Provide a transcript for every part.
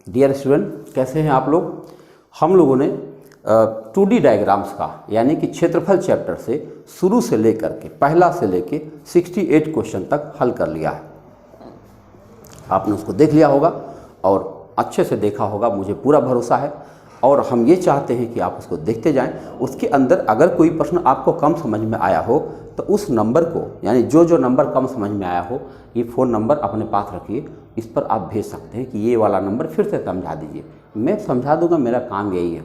Dear student, कैसे हैं आप लोग। हम लोगों ने 2D डायग्राम्स का यानी कि क्षेत्रफल चैप्टर से शुरू से लेकर के पहला से लेके 68 क्वेश्चन तक हल कर लिया है। आपने उसको देख लिया होगा और अच्छे से देखा होगा, मुझे पूरा भरोसा है। और हम ये चाहते हैं कि आप उसको देखते जाएं। उसके अंदर अगर कोई प्रश्न आपको कम समझ में आया हो तो उस नंबर को, यानी जो नंबर कम समझ में आया हो, ये फ़ोन नंबर अपने पास रखिए। इस पर आप भेज सकते हैं कि ये वाला नंबर फिर से समझा दीजिए। मैं समझा दूंगा, मेरा काम यही है।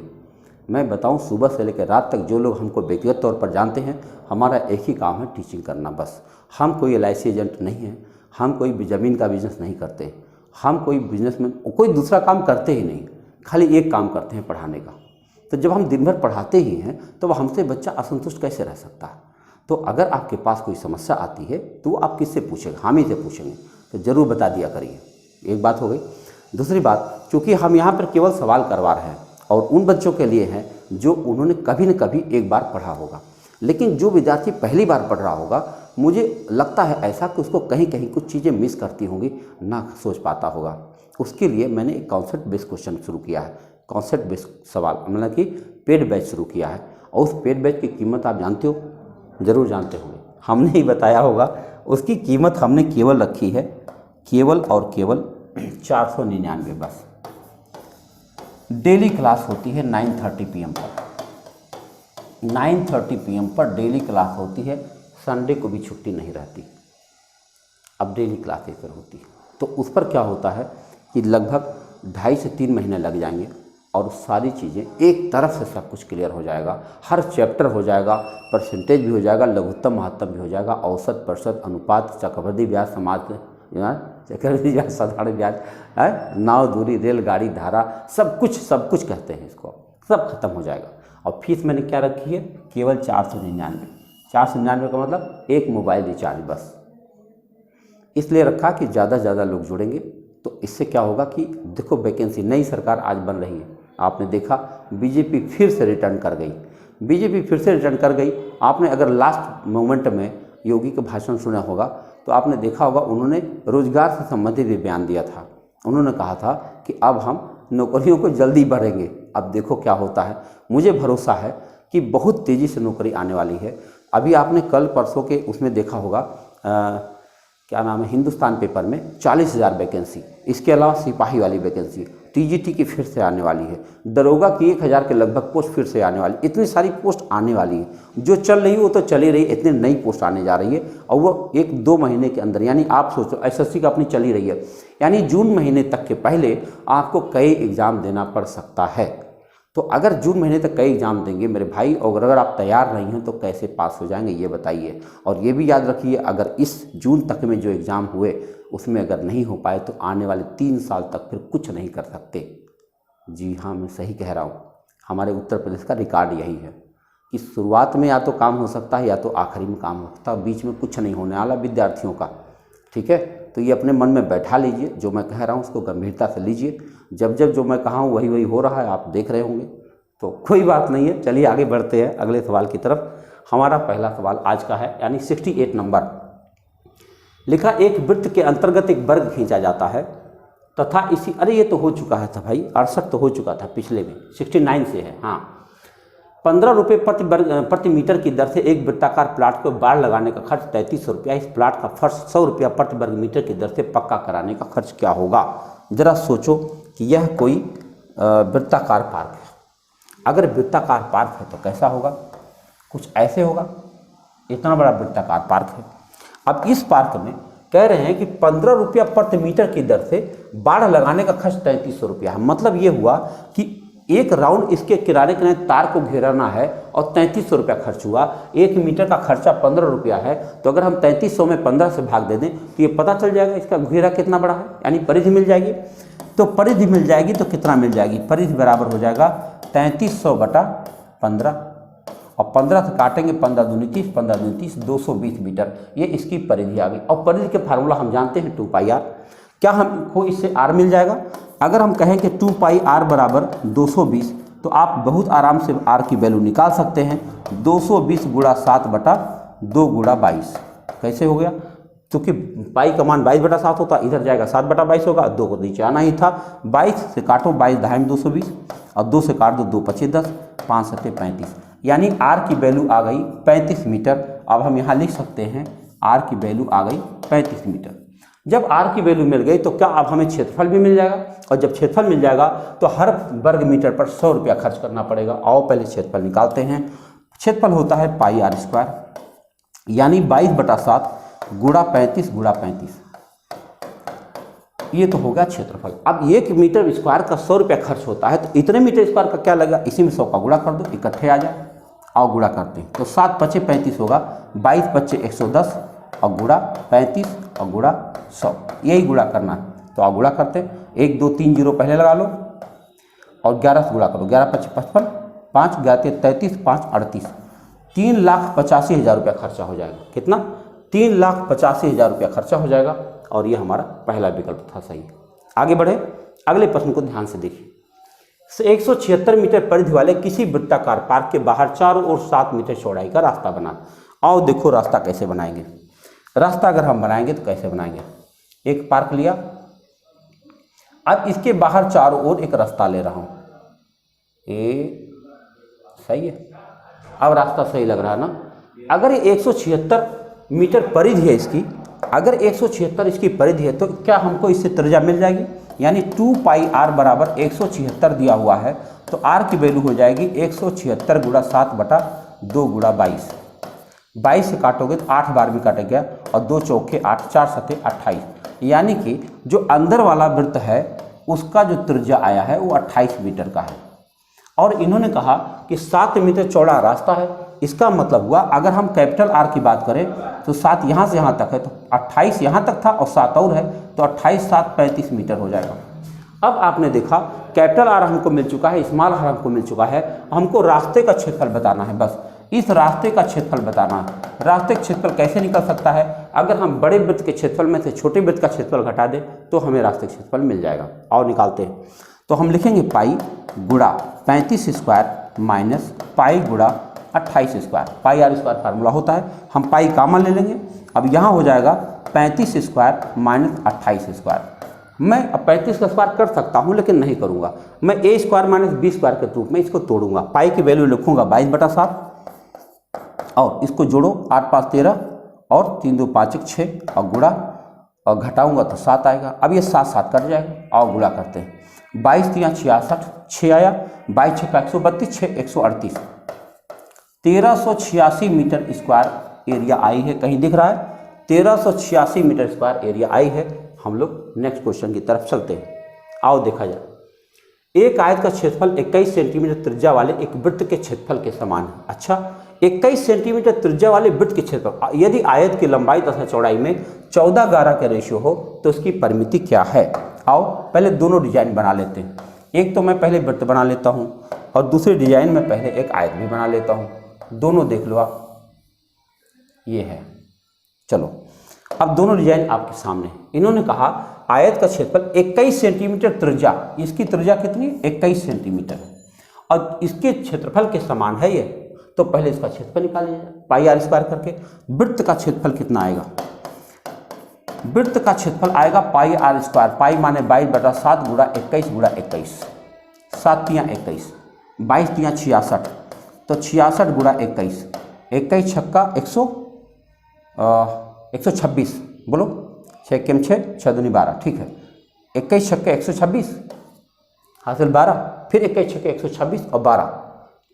मैं बताऊं, सुबह से लेकर रात तक जो लोग हमको व्यक्तिगत तौर पर जानते हैं, हमारा एक ही काम है, टीचिंग करना बस। हम कोई LIC एजेंट नहीं हैं, हम कोई ज़मीन का बिज़नेस नहीं करते, हम कोई बिजनेस में कोई दूसरा काम करते ही नहीं, खाली एक काम करते हैं, पढ़ाने का। तो जब हम दिन भर पढ़ाते ही हैं तो वह हमसे बच्चा असंतुष्ट कैसे रह सकता है। तो अगर आपके पास कोई समस्या आती है तो आप किससे पूछेंगे? हम ही से पूछेंगे। तो ज़रूर बता दिया करिए। एक बात हो गई। दूसरी बात, चूँकि हम यहाँ पर केवल सवाल करवा रहे हैं और उन बच्चों के लिए हैं जो उन्होंने कभी न कभी एक बार पढ़ा होगा, लेकिन जो विद्यार्थी पहली बार पढ़ रहा होगा, मुझे लगता है ऐसा कि उसको कहीं कहीं कुछ चीज़ें मिस करती होंगी, ना सोच पाता होगा। उसके लिए मैंने एक कॉन्सेप्ट बेस्ड क्वेश्चन शुरू किया है, कॉन्सेप्ट बेस्ड सवाल, मतलब कि पेड बैच शुरू किया है। और उस पेड बैच की कीमत आप जानते हो, ज़रूर जानते होंगे, हमने ही बताया होगा। उसकी कीमत हमने केवल रखी है, केवल और केवल 499 बस। डेली क्लास होती है 9:30 PM पर। 9:30 PM पर डेली क्लास होती है, संडे को भी छुट्टी नहीं रहती। अब डेली क्लास एक पर होती है तो उस पर क्या होता है कि लगभग 2.5 से 3 महीने लग जाएंगे और सारी चीज़ें एक तरफ से सब कुछ क्लियर हो जाएगा। हर चैप्टर हो जाएगा, परसेंटेज भी हो जाएगा, लघुत्तम महत्तम भी हो जाएगा, औसत प्रतिशत अनुपात, चक्रवृद्धि ब्याज, समाज चक्रवृद्धि ब्याज, साधारण ब्याज, नाव, दूरी, रेलगाड़ी, धारा, सब कुछ कहते हैं इसको, सब खत्म हो जाएगा। और फीस मैंने क्या रखी है? केवल 499। 499 का मतलब एक मोबाइल रिचार्ज बस। इसलिए रखा कि ज़्यादा से ज़्यादा लोग जुड़ेंगे तो इससे क्या होगा कि देखो, वैकेंसी, नई सरकार आज बन रही है। आपने देखा बीजेपी फिर से रिटर्न कर गई, बीजेपी फिर से रिटर्न कर गई। आपने अगर लास्ट मोमेंट में योगी का भाषण सुना होगा तो आपने देखा होगा, उन्होंने रोजगार से संबंधित भी बयान दिया था। उन्होंने कहा था कि अब हम नौकरियों को जल्दी बढ़ेंगे। अब देखो क्या होता है। मुझे भरोसा है कि बहुत तेज़ी से नौकरी आने वाली है। अभी आपने कल परसों के उसमें देखा होगा, क्या नाम है, हिंदुस्तान पेपर में 40,000 वैकेंसी। इसके अलावा सिपाही वाली वैकेंसी, TGT की फिर से आने वाली है, दरोगा की 1,000 के लगभग पोस्ट फिर से आने वाली। इतनी सारी पोस्ट आने वाली है, जो चल रही है वो तो चली रही है, इतनी नई पोस्ट आने जा रही है। और वो 1-2 महीने के अंदर, यानी आप सोचो SSC का अपनी चली रही है, यानी जून महीने तक के पहले आपको कई एग्ज़ाम देना पड़ सकता है। तो अगर जून महीने तक कई एग्ज़ाम देंगे मेरे भाई, और अगर आप तैयार नहीं हैं तो कैसे पास हो जाएंगे ये बताइए। और ये भी याद रखिए, अगर इस जून तक में जो एग्ज़ाम हुए उसमें अगर नहीं हो पाए तो आने वाले 3 साल तक फिर कुछ नहीं कर सकते। जी हाँ, मैं सही कह रहा हूँ। हमारे उत्तर प्रदेश का रिकॉर्ड यही है कि शुरुआत में या तो काम हो सकता है या तो आखिरी में काम हो सकता है, बीच में कुछ नहीं होने वाला विद्यार्थियों का। ठीक है, तो ये अपने मन में बैठा लीजिए, जो मैं कह रहा हूँ उसको गंभीरता से लीजिए। जब जो मैं कहा हूँ वही हो रहा है, आप देख रहे होंगे, तो कोई बात नहीं है। चलिए आगे बढ़ते हैं अगले सवाल की तरफ। हमारा पहला सवाल आज का है, यानी 68 नंबर। लिखा, एक वृत्त के अंतर्गत एक वर्ग खींचा जाता है तथा इसी, अरे ये तो हो चुका है था भाई, 68 तो हो चुका था पिछले में, 69 से है। हाँ, 15 रुपये प्रति मीटर की दर से एक वृत्ताकार प्लाट को बाढ़ लगाने का खर्च 3300 रुपया। इस प्लाट का फर्श 100 रुपया प्रति वर्ग मीटर की दर से पक्का कराने का खर्च क्या होगा? जरा सोचो कि यह कोई वृत्ताकार पार्क है। अगर वृत्ताकार पार्क है तो कैसा होगा? कुछ ऐसे होगा, इतना बड़ा वृत्ताकार पार्क है। अब इस पार्क में कह रहे हैं कि 15 रुपया प्रति मीटर की दर से बाढ़ लगाने का खर्च 3300 रुपया है। मतलब ये हुआ कि एक राउंड इसके किनारे किनारे तार को घेराना है और 3300 रुपया खर्च हुआ। 1 मीटर का खर्चा 15 रुपया है, तो अगर हम 3300 में 15 से भाग दे दें तो ये पता चल जाएगा इसका घेरा कितना बड़ा है, यानी परिधि मिल जाएगी। तो परिधि मिल जाएगी तो कितना मिल जाएगी? परिधि बराबर हो जाएगा 3300/15, और 15 से काटेंगे, 15 दूनी 30, 15 दूनी 30, 220 मीटर। ये इसकी परिधि आ गई। और परिधि के फार्मूला हम जानते हैं 2πr। क्या हमको इससे r मिल जाएगा? अगर हम कहें कि 2πr बराबर 220, तो आप बहुत आराम से r की वैल्यू निकाल सकते हैं। 220 × 7/2 × 22 कैसे हो गया? क्योंकि पाई का मान 22/7 होता, इधर जाएगा 7/22 होगा, 2 को नीचे आना ही था। 22 से काटो, 22 ढाई 220 और 2 से काट दो, 2 25 10, 5 7 35, यानी आर की वैल्यू आ गई 35 मीटर। अब हम यहाँ लिख सकते हैं आर की वैल्यू आ गई 35 मीटर। जब आर की वैल्यू मिल गई तो क्या अब हमें क्षेत्रफल भी मिल जाएगा, और जब क्षेत्रफल मिल जाएगा तो हर वर्ग मीटर पर 100 रुपया खर्च करना पड़ेगा। आओ पहले क्षेत्रफल निकालते हैं। क्षेत्रफल होता है पाई आर स्क्वायर, यानी 22/7 गुणा 35 गुणा 35, ये तो होगा क्षेत्रफल। अब 1 मीटर स्क्वायर का 100 रुपया खर्च होता है, तो इतने मीटर स्क्वायर का क्या लगेगा, इसी में 100 का गुणा कर दो, इकट्ठे आ जाए। आओ गुणा करते हैं, तो 7 × 5 = 35 होगा, 22 × 5 = 110 और गुणा 35 और गुणा 100, यही गुणा करना है। तो आओ गुणा करते हैं, 1 2 3 0 पहले लगा लो और 11 से गुणा करो, 11 × 5 = 55, 5 × 11 = 33, 5 × 38, 3,85,000 रुपया खर्चा हो जाएगा। कितना? 3,85,000 रुपया खर्चा हो जाएगा, और ये हमारा पहला विकल्प था सही। आगे बढ़े, अगले प्रश्न को ध्यान से देखिए। 176 मीटर परिधि वाले किसी वृत्ताकार पार्क के बाहर चारों ओर 7 मीटर चौड़ाई का रास्ता बना। आओ देखो रास्ता कैसे बनाएंगे। रास्ता अगर हम बनाएंगे तो कैसे बनाएंगे, एक पार्क लिया, अब इसके बाहर चारों ओर एक रास्ता ले रहा हूं, ये सही है। अब रास्ता सही लग रहा है ना। अगर ये 176 मीटर परिधि है इसकी, अगर 176 इसकी परिधि है, तो क्या हमको इससे त्रिज्या मिल जाएगी, यानी 2 पाई आर बराबर 176 दिया हुआ है, तो आर की वैल्यू हो जाएगी 176 गुणा 7/2 गुणा 22। 22 से काटोगे तो 8 बार भी काट गया, और 2 चौके 8, 4 7 28, यानी कि जो अंदर वाला वृत्त है उसका जो त्रिज्या आया है वो 28 मीटर का है। और इन्होंने कहा कि 7 मीटर चौड़ा रास्ता है, इसका मतलब हुआ अगर हम कैपिटल आर की बात करें तो 7 यहाँ से यहाँ तक है, तो 28 यहाँ तक था और 7 और है, तो 28 7 35 मीटर हो जाएगा। अब आपने देखा कैपिटल आर हमको मिल चुका है, स्मॉल आर हमको मिल चुका है, हमको रास्ते का क्षेत्रफल बताना है, बस इस रास्ते का क्षेत्रफल बताना है। रास्ते का क्षेत्रफल कैसे निकल सकता है, अगर हम बड़े वृत्त के क्षेत्रफल में से छोटे वृत्त का क्षेत्रफल घटा दें तो हमें रास्ते का क्षेत्रफल मिल जाएगा। और निकालते हैं, तो हम लिखेंगे पाई गुणा 35 स्क्वायर माइनस पाई गुणा 28 square. Pi r square formula होता है, हम पाई कॉमन ले लेंगे। अब यहाँ हो जाएगा 35 स्क्वायर माइनस 28 स्क्वायर। मैं अब 35 का स्क्वायर कर सकता हूँ लेकिन नहीं करूँगा, मैं a square minus b square के रूप में इसको तोड़ूंगा। पाई की वैल्यू लिखूंगा 22/7 और इसको जोड़ो, 8 5 13 और 3 2 5 1 6 और गुणा और घटाऊंगा तो 7 आएगा। अब ये 7 7 कट जाएगा, और गुणा करते हैं। 22 3 66, 6 आया, 22 6 का 132, 6 138, 1386 मीटर स्क्वायर एरिया आई है। कहीं दिख रहा है 1386 मीटर स्क्वायर एरिया आई है। हम लोग नेक्स्ट क्वेश्चन की तरफ चलते हैं। आओ देखा जाए। एक आयत का क्षेत्रफल 21 सेंटीमीटर त्रिज्या वाले एक वृत्त के क्षेत्रफल के समान है। अच्छा, 21 सेंटीमीटर त्रिज्या वाले वृत्त के क्षेत्रफल, यदि आयत की लंबाई तथा चौड़ाई में 14:11 का रेशियो हो तो उसकी परिमिति क्या है। आओ पहले दोनों डिजाइन बना लेते हैं। एक तो मैं पहले वृत्त बना लेता हूँ और दूसरे डिजाइन में पहले एक आयत भी बना लेता हूँ। दोनों देख लो आप, ये है। चलो अब दोनों डिजाइन आपके सामने। इन्होंने कहा आयत का क्षेत्रफल 21 सेंटीमीटर त्रिज्या, इसकी त्रिज्या कितनी, 21 सेंटीमीटर, और इसके क्षेत्रफल के समान है ये, तो पहले इसका क्षेत्रफल निकाल लिया जाए पाई आर स्क्वायर करके। वृत्त का क्षेत्रफल कितना आएगा, वृत्त का क्षेत्रफल आएगा पाई आर स्क्वायर, पाई माने 22/7 गुणा 21 गुणा 21, 7 3 21, 22 3 66, तो 66 गुणा 21, 21 छक्का 126, बोलो 6 के 6 6 दूनी 12, ठीक है। 21 छक्के 126 हासिल 12, फिर 21 छक्के 126 और 12,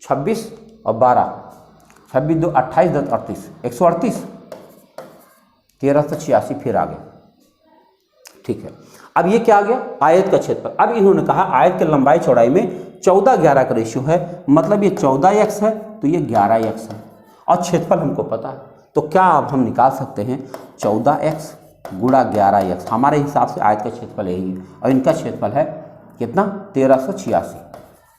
26 और 12, 26 2 28 10 38, 138, 1386 फिर आ गया, ठीक है। अब ये क्या आ गया, आयत का क्षेत्रफल। अब इन्होंने कहा आयत के लंबाई चौड़ाई में 14:11 का रेशियो है, मतलब ये 14x है तो ये 11x है, और क्षेत्रफल हमको पता है, तो क्या अब हम निकाल सकते हैं 14x गुणा 11x। हमारे हिसाब से आयत का क्षेत्रफल यही है, और इनका क्षेत्रफल है कितना, 1386।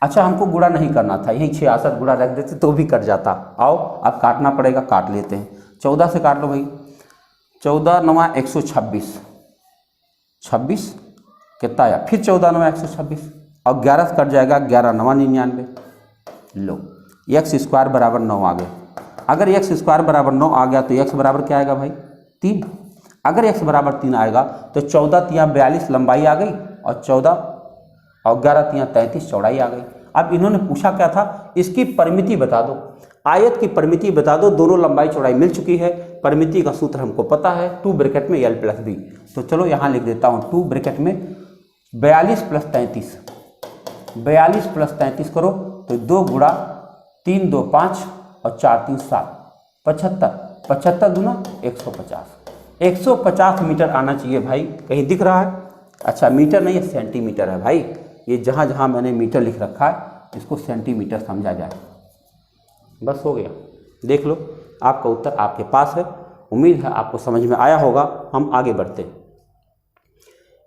अच्छा, हमको गुणा नहीं करना था, यही 66 गुणा रख देते तो भी कट जाता। आओ अब काटना पड़ेगा, काट लेते हैं। 14 से काट लो भाई, 14 9 126, 26 कितना आया, फिर 14 9 126, और 11 से कट जाएगा, 11 9 99। लो x स्क्वायर बराबर 9 आ गया। अगर x स्क्वायर बराबर 9 आ गया तो x बराबर क्या आएगा भाई, 3। अगर x बराबर 3 आएगा तो 14 तियाँ 42 लंबाई आ गई और 14 और 11 तियाँ 33 चौड़ाई आ गई। अब इन्होंने पूछा क्या था, इसकी परिमिति बता दो, आयत की परिमिति बता दो। दोनों लंबाई चौड़ाई मिल चुकी है, परिमिति का सूत्र हमको पता है, 2 ब्रैकेट में l प्लस बी। तो चलो यहाँ लिख देता हूँ 2 ब्रैकेट में 42 प्लस 33, 42 प्लस 33 करो तो 2 गुणा 3 2 5 और 4 3 7 75, 75 दूना 150, 150 मीटर आना चाहिए भाई। कहीं दिख रहा है? अच्छा मीटर नहीं है, सेंटीमीटर है भाई। ये जहाँ जहाँ मैंने मीटर लिख रखा है इसको सेंटीमीटर समझा जाए। बस हो गया, देख लो आपका उत्तर आपके पास है। उम्मीद है आपको समझ में आया होगा। हम आगे बढ़ते हैं।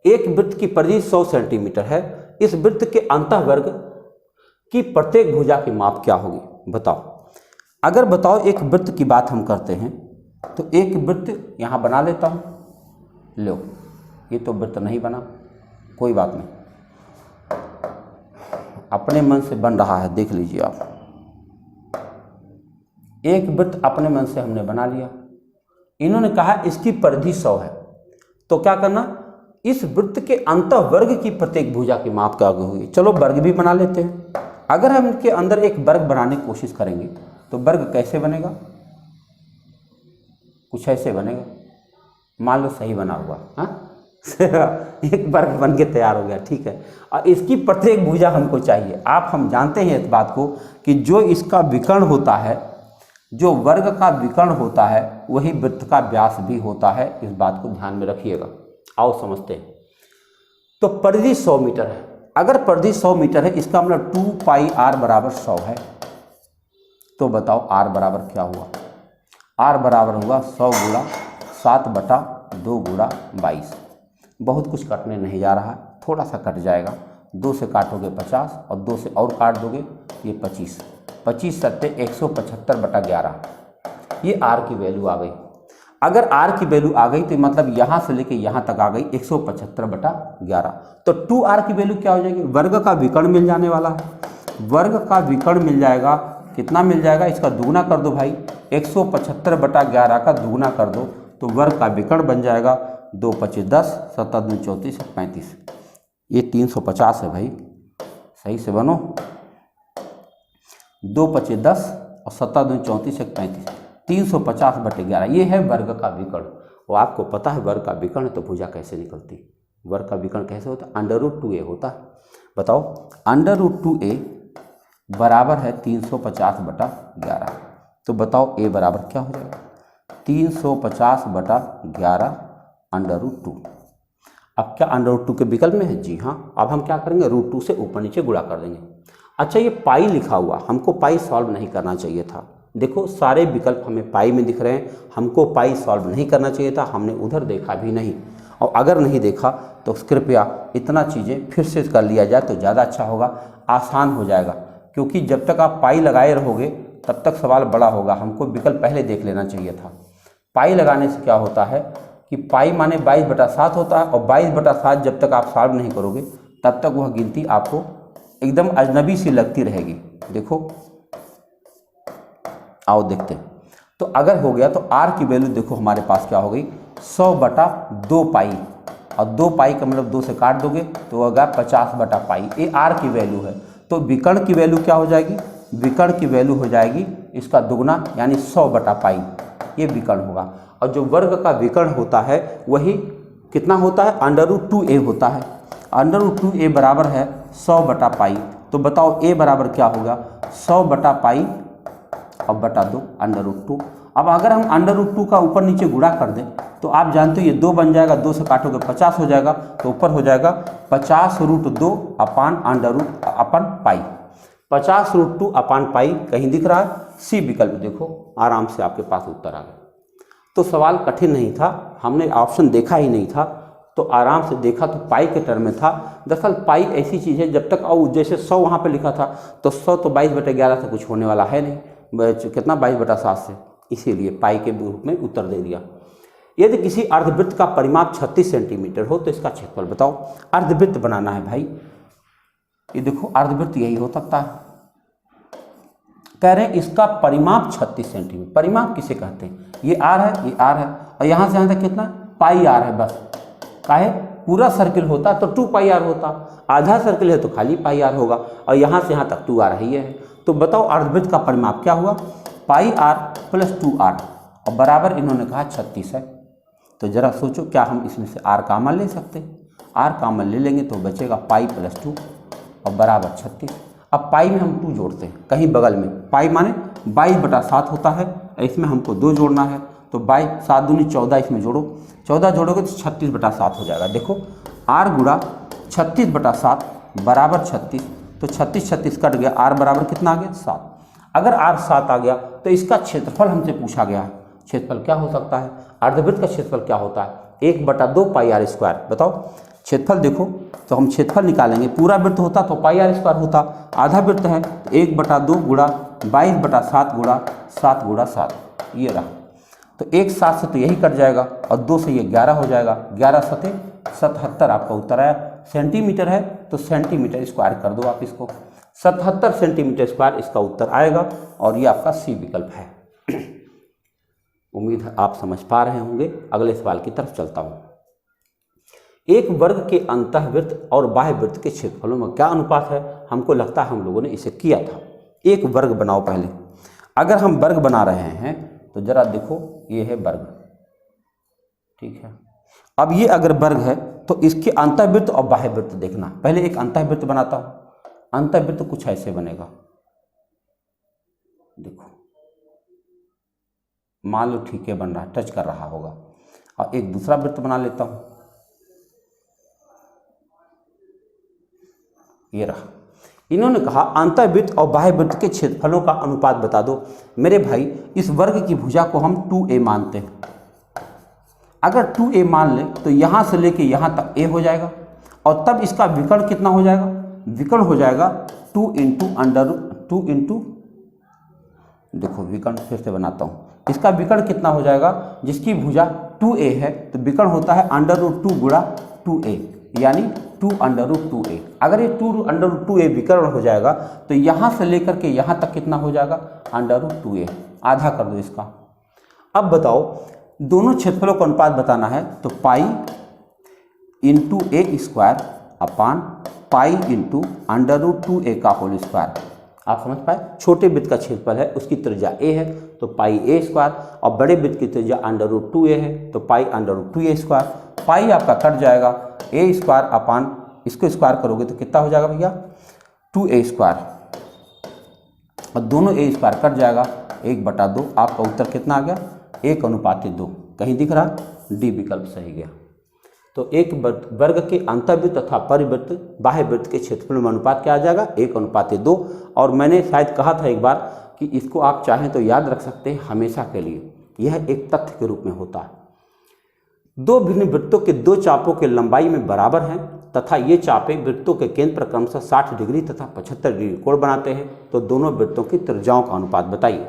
एक वृत्त की परिधि 100 सेंटीमीटर है। इस वृत्त के अंतःवर्ग की प्रत्येक भुजा की माप क्या होगी, बताओ। अगर बताओ एक वृत्त की बात हम करते हैं तो एक वृत्त यहाँ बना लेता हूँ। लो ये तो वृत्त नहीं बना, कोई बात नहीं, अपने मन से बन रहा है, देख लीजिए आप। एक वृत्त अपने मन से हमने बना लिया। इन्होंने कहा इसकी परिधि 100 है, तो क्या करना, इस वृत्त के अंतःवर्ग की प्रत्येक भुजा की माप क्या होगी। चलो वर्ग भी बना लेते हैं। अगर हम इनके अंदर एक वर्ग बनाने की कोशिश करेंगे तो वर्ग कैसे बनेगा, कुछ ऐसे बनेगा। मान लो सही बना हुआ, हाँ एक वर्ग बन के तैयार हो गया, ठीक है। और इसकी प्रत्येक भुजा हमको चाहिए। हम जानते हैं इस बात को कि जो इसका विकर्ण होता है, जो वर्ग का विकर्ण होता है वही वृत्त का व्यास भी होता है। इस बात को ध्यान में रखिएगा। आओ समझते हैं। तो परिधि 100 मीटर है। अगर परिधि 100 मीटर है इसका मतलब 2 पाई r बराबर 100 है। तो बताओ r बराबर क्या हुआ। r बराबर हुआ 100 गुणा 7/2 गुणा 22। बहुत कुछ कटने नहीं जा रहा, थोड़ा सा कट जाएगा। 2 से काटोगे 50 और 2 से और काट दोगे ये 25, 25 सत्ते 175/11। ये r की वैल्यू आ गई। अगर r की वैल्यू आ गई तो मतलब यहाँ से लेके यहाँ तक आ गई 175/11। तो 2r की वैल्यू क्या हो जाएगी, वर्ग का विकर्ण मिल जाने वाला है। वर्ग का विकर्ण मिल जाएगा, कितना मिल जाएगा, इसका दुगुना कर दो भाई, 175/11 का दुगुना कर दो तो वर्ग का विकर्ण बन जाएगा 2 25 10, 7 2 34 35। ये 350 है भाई, सही से बनो। 2 25 10 और 7 2 34 35, 350/11। ये है वर्ग का विकर्ण। वो आपको पता है वर्ग का विकर्ण तो भुजा कैसे निकलती। वर्ग का विकर्ण कैसे होता है, √2a होता है। बताओ √2a बराबर है 350/11। तो बताओ a बराबर क्या हो जाएगा, 350/11 √2। अब क्या √2 के विकल्प में है, जी हाँ। अब हम क्या करेंगे, √2 से ऊपर नीचे गुणा कर देंगे। अच्छा ये पाई लिखा हुआ, हमको पाई सॉल्व नहीं करना चाहिए था। देखो सारे विकल्प हमें पाई में दिख रहे हैं, हमको पाई सॉल्व नहीं करना चाहिए था। हमने उधर देखा भी नहीं, और अगर नहीं देखा तो कृपया इतना चीज़ें फिर से कर लिया जाए तो ज़्यादा अच्छा होगा, आसान हो जाएगा। क्योंकि जब तक आप पाई लगाए रहोगे तब तक सवाल बड़ा होगा। हमको विकल्प पहले देख लेना चाहिए था। पाई लगाने से क्या होता है कि पाई माने 22/7 होता है, और 22/7 जब तक आप सॉल्व नहीं करोगे तब तक वह गिनती आपको एकदम अजनबी सी लगती रहेगी। देखो आओ देखते हैं। तो अगर हो गया तो r की वैल्यू देखो हमारे पास क्या हो गई, 100/2 पाई, और 2 पाई का मतलब 2 से काट दोगे तो होगा 50/पाई। ये r की वैल्यू है। तो विकर्ण की वैल्यू क्या हो जाएगी, विकर्ण की वैल्यू हो जाएगी इसका दुगुना यानी 100/पाई। ये विकर्ण होगा। और जो वर्ग का विकर्ण होता है वही कितना होता है, √2a होता है। √2a बराबर है 100/पाई। तो बताओ a बराबर क्या होगा, 100/पाई और बटा 2 √2। अब अगर हम √2 का ऊपर नीचे गुणा कर दें तो आप जानते हो ये 2 बन जाएगा, 2 से काटोगे 50 हो जाएगा, तो ऊपर हो जाएगा 50√2 अपन पाई। 50√2 अपन पाई कहीं दिख रहा है, सी विकल्प देखो, आराम से आपके पास उत्तर आ गया। तो सवाल कठिन नहीं था, हमने ऑप्शन देखा ही नहीं था, तो आराम से देखा तो पाई के टर्म में था। दरअसल पाई ऐसी चीज़ है, जब तक और जैसे 100 वहाँ पे लिखा था तो 100 तो 22/11 से कुछ होने वाला है नहीं, कितना 22/7 से, इसीलिए पाई के रूप में उत्तर दे दिया। यदि किसी अर्धवृत्त का परिमाप 36 सेंटीमीटर हो तो इसका क्षेत्रफल बताओ। अर्धवृत्त बनाना है भाई, ये देखो अर्धवृत्त यही हो सकता है। कह रहे हैं इसका परिमाप 36 सेंटीमीटर। परिमाप किसे कहते हैं, ये r है, ये r है, और यहाँ से यहाँ तक कितना पाई आर है बस। काहे, पूरा सर्किल होता तो 2 पाई आर होता, आधा सर्किल है तो खाली पाई आर होगा, और यहाँ से यहाँ तक 2 आर ही है। तो बताओ अर्धवृत्त का परिमाप क्या हुआ, पाई आर प्लस 2 आर, और बराबर इन्होंने कहा 36 है। तो जरा सोचो, क्या हम इसमें से आर कॉमन ले सकते हैं? आर कॉमन ले लेंगे तो बचेगा पाई प्लस 2 और बराबर 36। अब पाई में हम 2 जोड़ते हैं कहीं बगल में, पाई माने 22/7 होता है, इसमें हमको 2 जोड़ना है, तो 22 7 दूनी 14, इसमें जोड़ो, 14 जोड़ोगे तो 36/7 हो जाएगा। देखो आर गुणा 36/7 बराबर 36, तो 36 36 कट गया, आर बराबर कितना आ गया 7। अगर आर 7 आ गया तो इसका क्षेत्रफल हमसे पूछा गया है, क्षेत्रफल क्या हो सकता है, अर्धवृत्त का क्षेत्रफल क्या होता है, 1/2 पाई आर स्क्वायर। बताओ क्षेत्रफल देखो, तो हम क्षेत्रफल निकालेंगे, पूरा वृत्त होता तो पाई आर स्क्वायर होता, आधा वृत्त है तो 1/2 गुणा 22/7 गुणा 7 गुणा 7, ये रहा। तो 1 7 से तो यही कट जाएगा, और 2 से ये 11 हो जाएगा, 11 7 77 आपका उत्तर आया। सेंटीमीटर है तो सेंटीमीटर स्क्वायर कर दो आप इसको, 77 सेंटीमीटर स्क्वायर इसका उत्तर आएगा, और ये आपका सी विकल्प है। उम्मीद है आप समझ पा रहे होंगे। अगले सवाल की तरफ चलता हूँ। एक वर्ग के अंतःवृत्त और बाह्य वृत्त के क्षेत्रफलों में क्या अनुपात है? हमको लगता है हम लोगों ने इसे किया था। एक वर्ग बनाओ पहले। अगर हम वर्ग बना रहे हैं तो जरा देखो, ये है वर्ग, ठीक है। अब ये अगर वर्ग है तो इसके अंतःवृत्त और बाह्य वृत्त देखना। पहले एक अंतःवृत्त बनाता हूँ। अंतःवृत्त कुछ ऐसे बनेगा, देखो मान लो ठीक है बन रहा, टच कर रहा होगा। और एक दूसरा वृत्त बना लेता हूँ, ये रहा। इन्होंने कहा अंतःवृत्त और बाह्य वृत्त के क्षेत्रफलों का अनुपात बता दो। मेरे भाई इस वर्ग की भुजा को हम 2a मानते हैं। अगर 2a मान ले तो यहाँ से लेके यहाँ तक a हो जाएगा, और तब इसका विकर्ण कितना हो जाएगा? विकर्ण हो जाएगा 2 इंटू देखो विकर्ण फिर से बनाता हूँ। इसका विकर्ण कितना हो जाएगा? जिसकी भुजा 2a है तो विकर्ण होता है √2 गुणा 2a, यानी 2√2a। अगर ये 2√2a विकर्ण हो जाएगा तो यहाँ से लेकर के यहाँ तक कितना हो जाएगा? √2a। आधा कर दो इसका। अब बताओ दोनों क्षेत्रफलों का अनुपात बताना है, तो pi into a square upon pi into √2a का होल स्क्वायर। आप समझ पाए? छोटे वृत्त का क्षेत्रफल है, उसकी त्रिज्या a है तो पाई a स्क्वायर, और बड़े वृत्त की त्रिज्या √2a है तो पाई √2a स्क्वायर। पाई आपका कट जाएगा, a स्क्वायर अपान इसको स्क्वायर करोगे तो कितना हो जाएगा भैया? 2a स्क्वायर, और दोनों a स्क्वायर कट जाएगा, 1/2। आपका उत्तर कितना आ गया? 1:2। कहीं दिख रहा? डी विकल्प सही गया। तो एक वर्ग के अंतःवृत्त तथा परिवृत्त बाह्य वृत्त के क्षेत्रफल में अनुपात क्या आ जाएगा? 1:2। और मैंने शायद कहा था एक बार कि इसको आप चाहें तो याद रख सकते हैं हमेशा के लिए, यह एक तथ्य के रूप में होता है। दो भिन्न वृत्तों के दो चापों के लंबाई में बराबर हैं तथा ये चापें वृत्तों के केंद्र पर क्रमशः 60 डिग्री तथा 75 डिग्री कोण बनाते हैं, तो दोनों वृत्तों की त्रिज्याओं का अनुपात बताइए।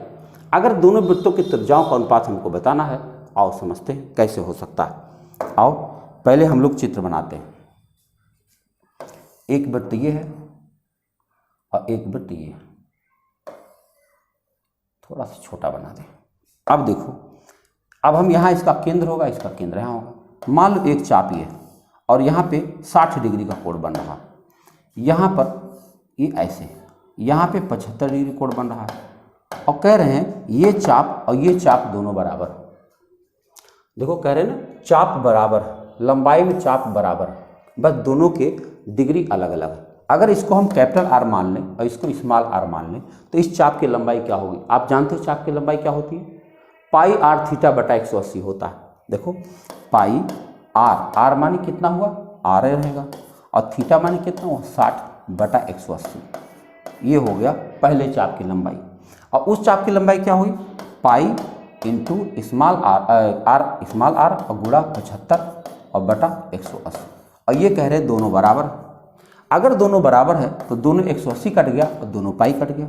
अगर दोनों वृत्तों की त्रिज्याओं का अनुपात हमको बताना है, आओ समझते हैं कैसे हो सकता है। आओ पहले हम लोग चित्र बनाते हैं। एक वृत्त ये है और एक वृत्त ये है, थोड़ा सा छोटा बना दें। अब देखो, अब हम यहाँ इसका केंद्र होगा, इसका केंद्र यहाँ होगा। मान लो एक चाप ये और यहाँ पे 60 डिग्री का कोण बन रहा, यहाँ पर ये ऐसे, यहाँ पे 75 डिग्री कोण बन रहा है, और कह रहे हैं ये चाप और ये चाप दोनों बराबर। देखो कह रहे हैं ना, चाप बराबर, लंबाई में चाप बराबर, बस दोनों के डिग्री अलग अलग। अगर इसको हम कैपिटल आर मान लें और इसको स्मॉल आर मान लें तो इस चाप की लंबाई क्या होगी? आप जानते हो चाप की लंबाई क्या होती है? पाई आर थीटा बटा 180 होता है। देखो पाई आर, आर माने कितना हुआ? आर रहेगा, और थीटा माने कितना हुआ? 60 बटा 180। ये हो गया पहले चाप की लंबाई। और उस चाप की लंबाई क्या हुई? Pi into small r small r और गुणा 75 और बटा 180। और ये कह रहे हैं दोनों बराबर। अगर दोनों बराबर है तो दोनों 180 कट गया और दोनों पाई कट गया।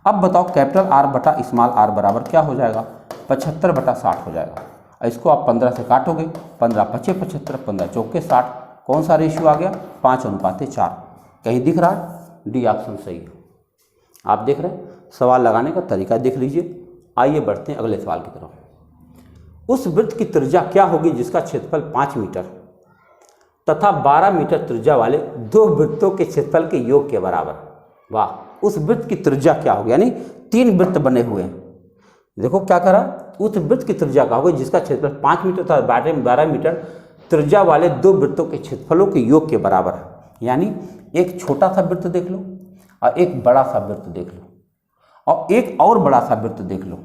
अब बताओ कैपिटल आर बटा स्मॉल आर बराबर क्या हो जाएगा? 75 बटा 60 हो जाएगा। और इसको आप 15 से काटोगे, 15 पचे 75, 15 चौके 60। कौन सा रेशियो आ गया? 5:4। कहीं दिख रहा है? डी ऑप्शन सही है। आप देख रहे हैं, सवाल लगाने का तरीका देख लीजिए। आइए बढ़ते हैं अगले सवाल की तरफ। उस वृत्त की त्रिज्या क्या होगी जिसका क्षेत्रफल 5 मीटर तथा 12 मीटर त्रिज्या वाले दो वृत्तों के क्षेत्रफल के योग के बराबर। वाह, उस वृत्त की त्रिज्या क्या होगी, यानी 3 वृत्त बने हुए हैं। देखो क्या करा, उस वृत्त की त्रिज्या क्या होगी जिसका क्षेत्रफल 5 मीटर तथा 12 मीटर त्रिज्या वाले दो वृत्तों के क्षेत्रफलों के योग के बराबर है। यानी एक छोटा सा वृत्त देख लो और एक बड़ा सा वृत्त देख लो और एक और बड़ा सा वृत्त देख लो।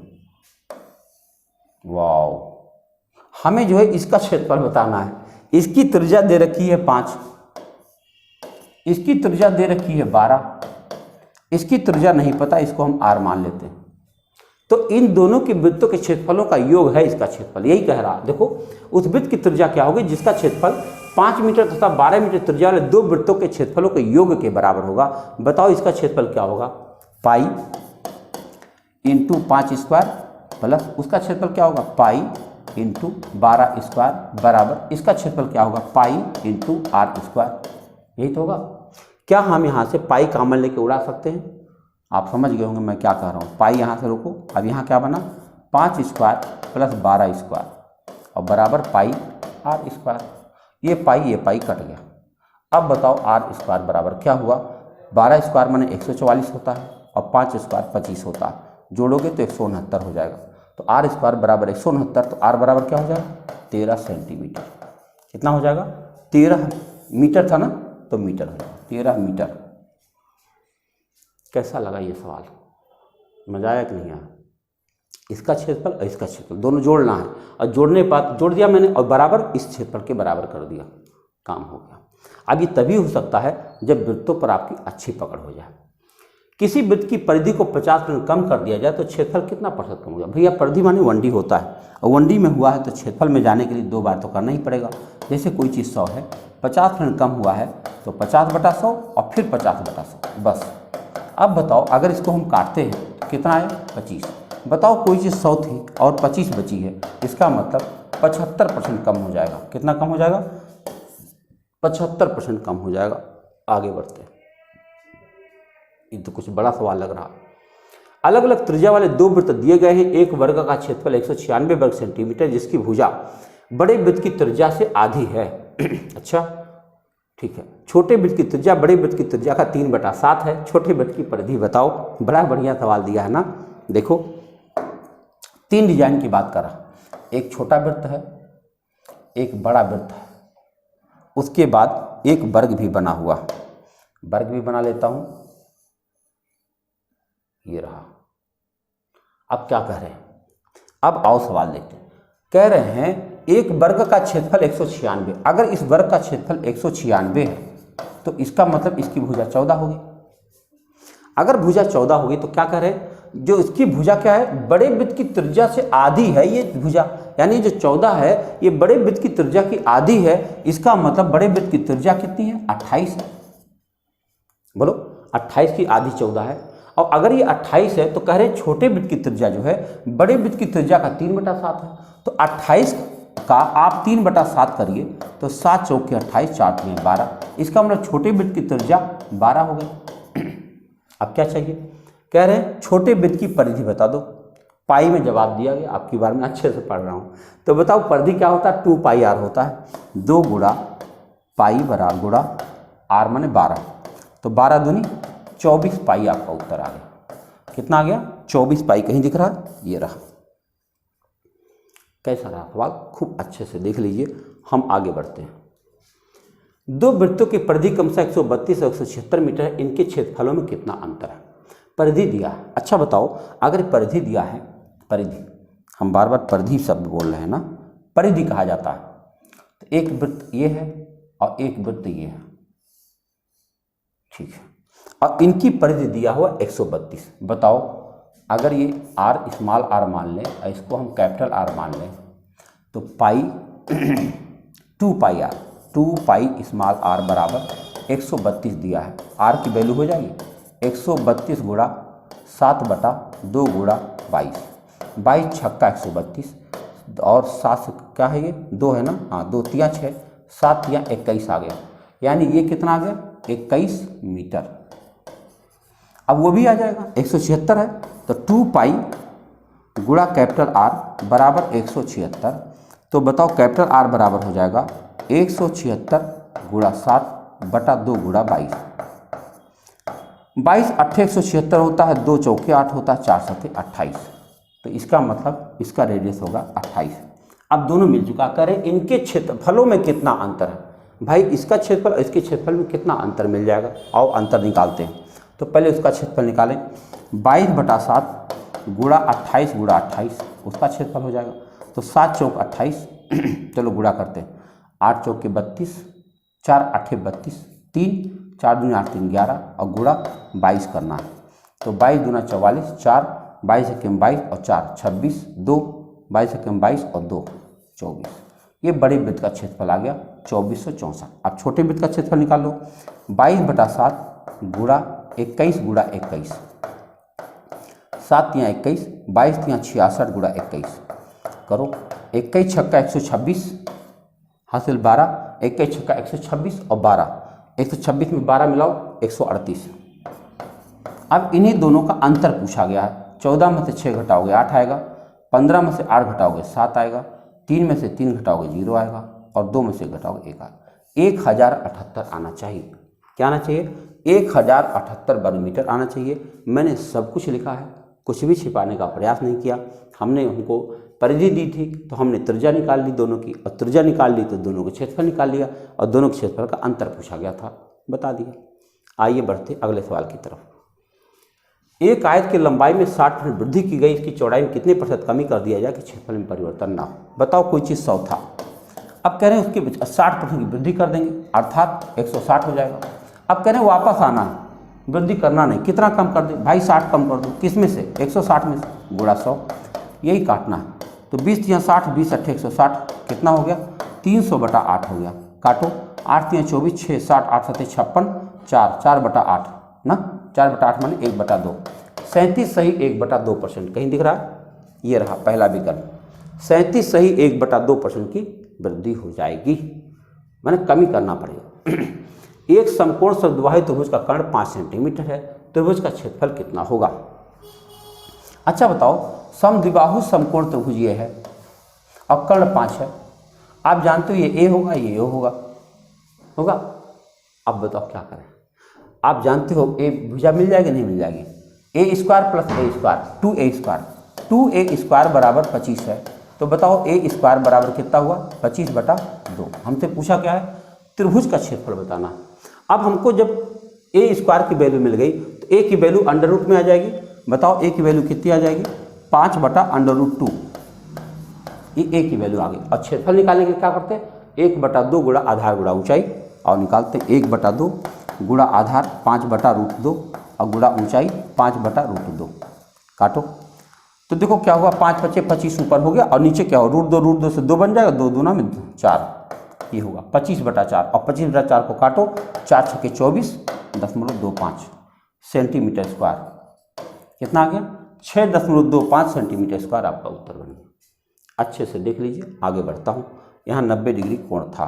वाह, हमें जो है इसका क्षेत्रफल बताना है। इसकी त्रिज्या दे रखी है 5, इसकी त्रिज्या दे रखी है 12, इसकी त्रिज्या नहीं पता, इसको हम r मान लेते हैं। तो इन दोनों के वृत्तों के क्षेत्रफलों का योग है इसका क्षेत्रफल। यही कह रहा, देखो उस वृत्त की त्रिज्या क्या होगी जिसका क्षेत्रफल 5 मीटर तथा 12 मीटर त्रिज्या वाले दो वृत्तों के क्षेत्रफलों के योग के बराबर होगा। बताओ इसका क्षेत्रफल क्या होगा, पाई इंटू 5 स्क्वायर प्लस उसका क्षेत्रफल क्या होगा, पाई इंटू 12 स्क्वायर बराबर इसका क्षेत्रफल क्या होगा, पाई इंटू r स्क्वायर। यही तो होगा। क्या हम यहाँ से पाई कॉमन लेके उड़ा सकते हैं? आप समझ गए होंगे मैं क्या कह रहा हूँ। पाई यहाँ से रोको, अब यहाँ क्या बना, 5 स्क्वायर प्लस 12 स्क्वायर और बराबर पाई r स्क्वायर। ये पाई कट गया। अब बताओ r स्क्वायर बराबर क्या हुआ, 12 स्क्वायर माने 144 होता है और 5 स्क्वायर 25 होता है, जोड़ोगे तो 169 हो जाएगा। तो r स्क्वायर बराबर 169, तो r बराबर क्या हो जाएगा, 13 सेंटीमीटर। कितना हो जाएगा, 13 मीटर था ना, तो मीटर हो जाएगा 13 मीटर। कैसा लगा ये सवाल, मजा आया कि नहीं आया? इसका क्षेत्रफल और इसका क्षेत्रफल दोनों जोड़ना है और जोड़ने के बाद जोड़ दिया मैंने और बराबर इस क्षेत्रफल के बराबर कर दिया, काम हो गया। अब ये तभी हो सकता है जब वृत्तों पर आपकी अच्छी पकड़ हो जाए। किसी वृत्त की परिधि को 50% कम कर दिया जाए तो क्षेत्रफल कितना % कम होगा? भैया परिधि माने 1D होता है और 1D में हुआ है तो क्षेत्रफल में जाने के लिए 2 बार तो करना ही पड़ेगा। जैसे कोई चीज़ 100 है, 50% कम हुआ है तो 50/100 और फिर 50/100 बस। अब बताओ अगर इसको हम काटते हैं तो कितना है, 25। बताओ कोई चीज़ 100 थी और 25 बची है, इसका मतलब 75% कम हो जाएगा। कितना कम हो जाएगा, 75% कम हो जाएगा। आगे बढ़ते हैं, ये तो कुछ बड़ा सवाल लग रहा। अलग अलग त्रिज्या वाले दो वृत्त दिए गए हैं। एक वर्ग का क्षेत्रफल 196 वर्ग सेंटीमीटर जिसकी भुजा बड़े वृत्त की त्रिज्या से आधी है। अच्छा ठीक है। छोटे वृत्त की त्रिज्या बड़े वृत्त की त्रिज्या का 3/7 है। छोटे वृत्त की परिधि बताओ। बड़ा बढ़िया सवाल दिया है ना। देखो 3 डिजाइन की बात करा, एक छोटा वृत्त है, एक बड़ा वृत्त है, उसके बाद एक वर्ग भी बना हुआ। वर्ग भी बना लेता हूं, ये रहा। अब क्या कह रहे हैं, अब आओ सवाल देखते हैं। कह रहे हैं एक वर्ग का क्षेत्रफल 196। अगर इस वर्ग का क्षेत्रफल 196 है तो इसका मतलब इसकी भुजा 14 होगी। अगर भुजा 14 होगी तो क्या कह रहे हैं, जो इसकी भुजा क्या है, बड़े वृत्त की त्रिज्या से आधी है ये भुजा, यानी जो 14 है ये बड़े वृत्त की त्रिज्या की आधी है। इसका मतलब बड़े वृत्त की त्रिज्या कितनी है, 28 है। बोलो 28 की आधी 14 है। और अगर ये 28 है तो कह रहे हैं छोटे वृत्त की त्रिज्या जो है बड़े वृत्त की त्रिज्या का 3/7 है। तो 28 का आप 3/7 करिए तो 7 चौके 28, 4 तियां 12। इसका मतलब छोटे वृत्त की त्रिज्या 12 हो गई। अब क्या चाहिए, कह रहे हैं छोटे वृत्त की परिधि बता दो। पाई में जवाब दिया गया, आपकी बार में अच्छे से पढ़ रहा हूँ। तो बताओ परिधि क्या होता है, 2πr होता है। 2 गुणा पाई बराबर गुणा r माने 12, तो 12 दूनी 24 पाई आपका उत्तर आ गया। कितना आ गया, 24 पाई। कहीं दिख रहा है, ये रहा। कैसा रहा सवाल, खूब अच्छे से देख लीजिए। हम आगे बढ़ते हैं। दो वृत्तों की परिधि क्रमशः 132 और 176 मीटर है। इनके क्षेत्रफलों में कितना अंतर है? परिधि दिया है। अच्छा बताओ, अगर परिधि दिया है, परिधि, हम बार बार परिधि शब्द बोल रहे हैं ना, परिधि कहा जाता है। तो एक वृत्त ये है और एक वृत्त ये है, ठीक है, और इनकी परिधि दिया हुआ 132। बताओ अगर ये r स्मॉल r मान लें और इसको हम कैपिटल R मान लें तो पाई 2πr, 2 स्मॉल r बराबर 132 दिया है। r की वैल्यू हो जाएगी 132 गुणा 7/2 गुणा 22, 22 छक्का 132 और 7 से क्या है, ये 2 है ना, हाँ 2 तियां 6, 7 तियां 21 आ गया। यानी ये कितना आ गया, 21 मीटर। अब वो भी आ जाएगा, 176 है तो 2π गुणा कैपिटल आर बराबर 176। तो बताओ कैपिटल आर बराबर हो जाएगा 176 गुणा 7 बटा 2 गुणा 22। 22 8 176 होता है, 2 चौके 8 होता है, 4 7 28। तो इसका मतलब इसका रेडियस होगा 28। अब दोनों मिल चुका, करें इनके क्षेत्रफलों में कितना अंतर है। भाई इसका क्षेत्रफल और इसके क्षेत्रफल में कितना अंतर मिल जाएगा, आओ अंतर निकालते हैं। तो पहले उसका क्षेत्रफल निकालें, 22 बटा 7 गुणा 28 गुणा 28 उसका क्षेत्रफल हो जाएगा। तो 7 चौक 28 चलो गुणा करते हैं, 8 चौक के 32, 4 8 32, 3 4 दूनी 8 3 11 और गुणा 22 करना है। तो 22 दूना 44, 4 22 एकम 22 और 4 26, 2 22 एकम 22 और 2 24। ये बड़े वृत्त का क्षेत्रफल आ गया 2464। अब छोटे वृत्त का क्षेत्रफल निकाल लो, 22 बटा 7 गुणा 21 गुणा 21, 7 तियाँ 21, 22 तियाँ 66 गुणा 21 करो, 21 छक्का 126 हासिल 12, 21 छक्का 126 और 12, 126 में 12 मिलाओ 138। अब इन्हीं दोनों का अंतर पूछा गया है। 14 में से 6 घटाओगे 8 आएगा, 15 में से 8 घटाओगे 7 आएगा, 3 में से 3 घटाओगे 0 आएगा और 2 में से घटाओगे 1 आएगा। 1078 आना चाहिए। क्या आना चाहिए? 1078 वर्ग मीटर आना चाहिए। मैंने सब कुछ लिखा है, कुछ भी छिपाने का प्रयास नहीं किया। हमने उनको परिधि दी थी तो हमने त्रिज्या निकाल ली दोनों की, और त्रिज्या निकाल ली तो दोनों का क्षेत्रफल निकाल लिया, और दोनों के क्षेत्रफल का अंतर पूछा गया था, बता दिया। आइए बढ़ते अगले सवाल की तरफ। एक आयत की लंबाई में 60% वृद्धि की गई, इसकी चौड़ाई में कितने प्रतिशत कमी कर दिया जाए कि क्षेत्रफल में परिवर्तन ना हो। बताओ कोई चीज़ 100 था, अब कह रहे हैं उसकी 60% की वृद्धि कर देंगे अर्थात 160 हो जाएगा। अब कह रहे हैं वापस आना है, वृद्धि करना नहीं, कितना कम कर दे भाई 60 कम कर दो, किस में से 160 में से, गुणा 100, यही काटना है। तो 20 तियाँ 60, 20 8 160 कितना हो गया 300 बटा 8 हो गया। काटो, 8 तियाँ 24, 6 60, 8 7 56, 4 4 बटा 8 ना, 4 बटा 8 माने 1 बटा 2, 37 सही 1/2% कहीं दिख रहा है, ये रहा पहला विकल्प, 37 सही 1/2% की वृद्धि हो जाएगी, मैंने कमी करना पड़ेगा। एक समकोण सद्बाहु त्रिभुज का कर्ण 5 सेंटीमीटर है, त्रिभुज का क्षेत्रफल कितना होगा। अच्छा बताओ, समद्विबाहु समकोण त्रिभुज ये है और कर्ण 5 है, आप जानते हो ये ए होगा ये ओ होगा। अब बताओ क्या करें, आप जानते हो ए भुजा मिल जाएगी नहीं मिल जाएगी, ए स्क्वायर प्लस ए स्क्वायर 2a स्क्वायर बराबर 25 है। तो बताओ ए स्क्वायर बराबर कितना हुआ 25/2। हमसे पूछा क्या है, त्रिभुज का क्षेत्रफल बताना। अब हमको जब ए स्क्वायर की वैल्यू मिल गई तो ए की वैल्यू अंडर रूट में आ जाएगी। बताओ ए की वैल्यू कितनी आ जाएगी 5/√2, ये ए की वैल्यू आ गई। और क्षेत्रफल निकालने के लिए क्या करते हैं 1/2 गुणा आधार गुणा ऊंचाई, और निकालते हैं 1/2 गुणा आधार 5/√2 और गुणा ऊंचाई 5/√2। काटो, तो देखो क्या हुआ 5 × 5 = 25 ऊपर हो गया, और नीचे क्या हो √2 से 2 बन जाएगा, 2 दूना में 4, ये होगा 25/4। और 25/4 को काटो, 4 × 6 = 24.25 सेंटीमीटर स्क्वायर, कितना आ गया 6.25 सेंटीमीटर स्क्वायर आपका उत्तर बन गया। अच्छे से देख लीजिए, आगे बढ़ता हूँ। यहाँ 90 डिग्री कोण था।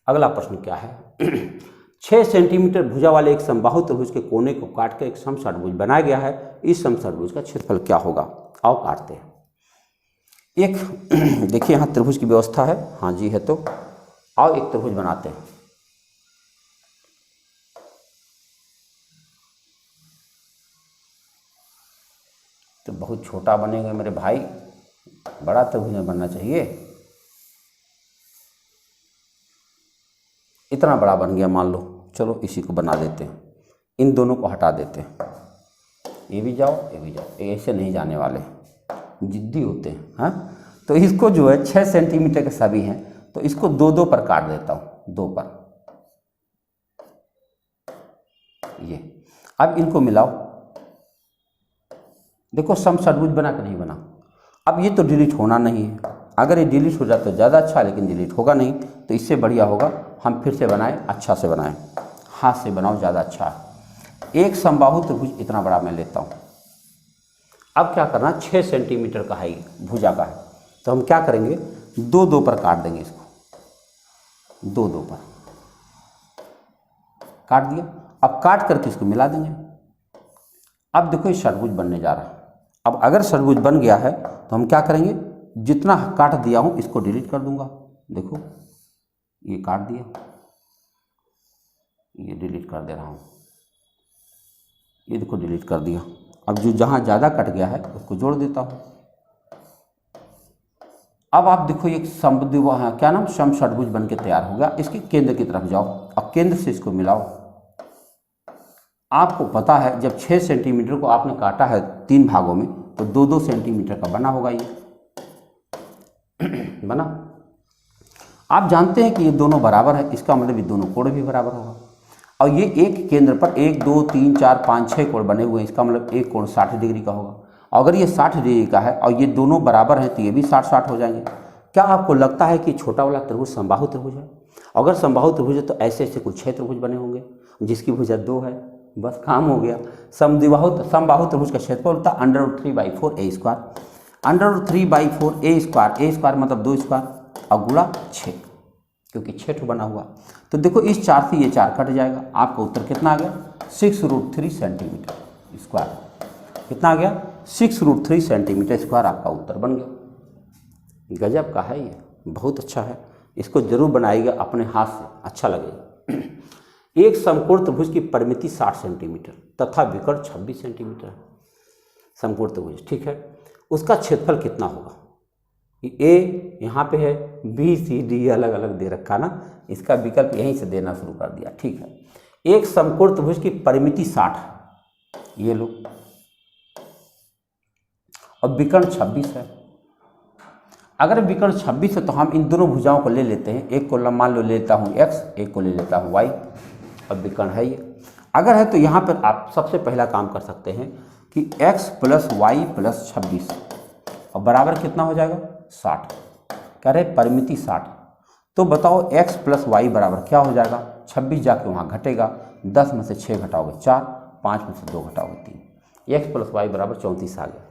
अगला प्रश्न क्या है 6 सेंटीमीटर भुजा वाले एक समबाहु त्रिभुज के कोने को काट कर एक समषट्भुज बनाया गया है, इस समषट्भुज का क्षेत्रफल क्या होगा। आओ काटते हैं। एक देखिए यहाँ त्रिभुज की व्यवस्था है, हाँ जी है, तो आओ एक त्रिभुज बनाते हैं। तो बहुत छोटा बनेगा मेरे भाई, बड़ा त्रिभुज में बनना चाहिए। इतना बड़ा बन गया मान लो, चलो इसी को बना देते हैं, इन दोनों को हटा देते हैं, ये भी जाओ ये भी जाओ, ऐसे नहीं जाने वाले, जिद्दी होते हैं। हाँ, तो इसको जो है 6 सेंटीमीटर के सभी हैं, तो इसको 2-2 पर काट देता हूँ, 2 पर, ये। अब इनको मिलाओ, देखो समषट्भुज बना कि नहीं बना। अब ये तो डिलीट होना नहीं है, अगर ये डिलीट हो जाए तो ज़्यादा अच्छा, लेकिन डिलीट होगा नहीं, तो इससे बढ़िया होगा हम फिर से बनाएं, अच्छा से बनाएं, हाथ से बनाओ ज़्यादा अच्छा है। एक समबाहु त्रिभुज इतना बड़ा मैं लेता हूँ। अब क्या करना, 6 सेंटीमीटर का है भुजा का है, तो हम क्या करेंगे 2-2 पर काट देंगे इसको, 2-2 पर काट दिया। अब काट करके इसको मिला देंगे। अब देखो ये षट्भुज बनने जा रहा है। अब अगर षट्भुज बन गया है तो हम क्या करेंगे, जितना काट दिया हूँ इसको डिलीट कर दूंगा। देखो ये काट दिया, ये डिलीट कर दे रहा हूँ, ये देखो डिलीट कर दिया। अब जो जहाँ ज़्यादा कट गया है उसको जोड़ देता हूँ। अब आप देखो ये समद्विबाहु क्या नाम समषट्भुज बन के तैयार हो गया। इसके केंद्र की तरफ जाओ, अब केंद्र से इसको मिलाओ। आपको पता है जब 6 सेंटीमीटर को आपने काटा है 3 भागों में तो 2-2 सेंटीमीटर का बना होगा, ये बना। आप जानते हैं कि ये दोनों बराबर है, इसका मतलब ये दोनों कोण भी बराबर होगा। और ये एक केंद्र पर 1 2 3 4 5 6 कोण बने हुए हैं, इसका मतलब एक कोण 60 डिग्री का होगा। अगर ये 60 डिग्री का है और ये दोनों बराबर हैं तो ये भी 60-60 हो जाएंगे। क्या आपको लगता है कि छोटा वाला त्रिभुज समबाहु त्रिभुज है? अगर समबाहु त्रिभुज है तो ऐसे ऐसे कुछ 6 त्रिभुज बने होंगे जिसकी भुजा 2 है, बस काम हो गया। समबाहु त्रिभुज का क्षेत्रफल होता है √3/4 a स्क्वायर, √3/4 a स्क्वायर मतलब 2 स्क्वायर और गुणा 6, क्योंकि 6 ठो बना हुआ। तो देखो इस 4 से ये 4 कट जाएगा, आपका उत्तर कितना आ गया 6√3 सेंटीमीटर स्क्वायर। कितना आ गया 6√3 सेंटीमीटर स्क्वायर आपका उत्तर बन गया। गजब का है ये, बहुत अच्छा है, इसको जरूर बनाइएगा अपने हाथ से, अच्छा लगेगा। एक समकोण त्रिभुज की परिमिति 60 सेंटीमीटर तथा विकर्ण 26 सेंटीमीटर है। समकोण त्रिभुज ठीक है, उसका क्षेत्रफल कितना होगा? ए यहाँ पे है, बी सी डी अलग अलग दे रखा ना, इसका विकल्प यहीं से देना शुरू कर दिया। ठीक है, एक समकोण त्रिभुज की परिमिति 60 है, ये लो, और विकर्ण 26 है। अगर विकर्ण 26 है तो हम इन दोनों भुजाओं को ले लेते हैं, एक को मान लो लेता हूँ x, एक को ले लेता हूँ y, और विकर्ण है ये। अगर है तो यहाँ पर आप सबसे पहला काम कर सकते हैं कि x + y + 26 और बराबर कितना हो जाएगा 60। कह रहे परिमिति 60, तो बताओ x + y बराबर क्या हो जाएगा? 26 जाके वहाँ घटेगा, 10 में से 6 घटाओगे 4, 5 में से 2 घटाओगे 3, x + y बराबर 34 आ गया।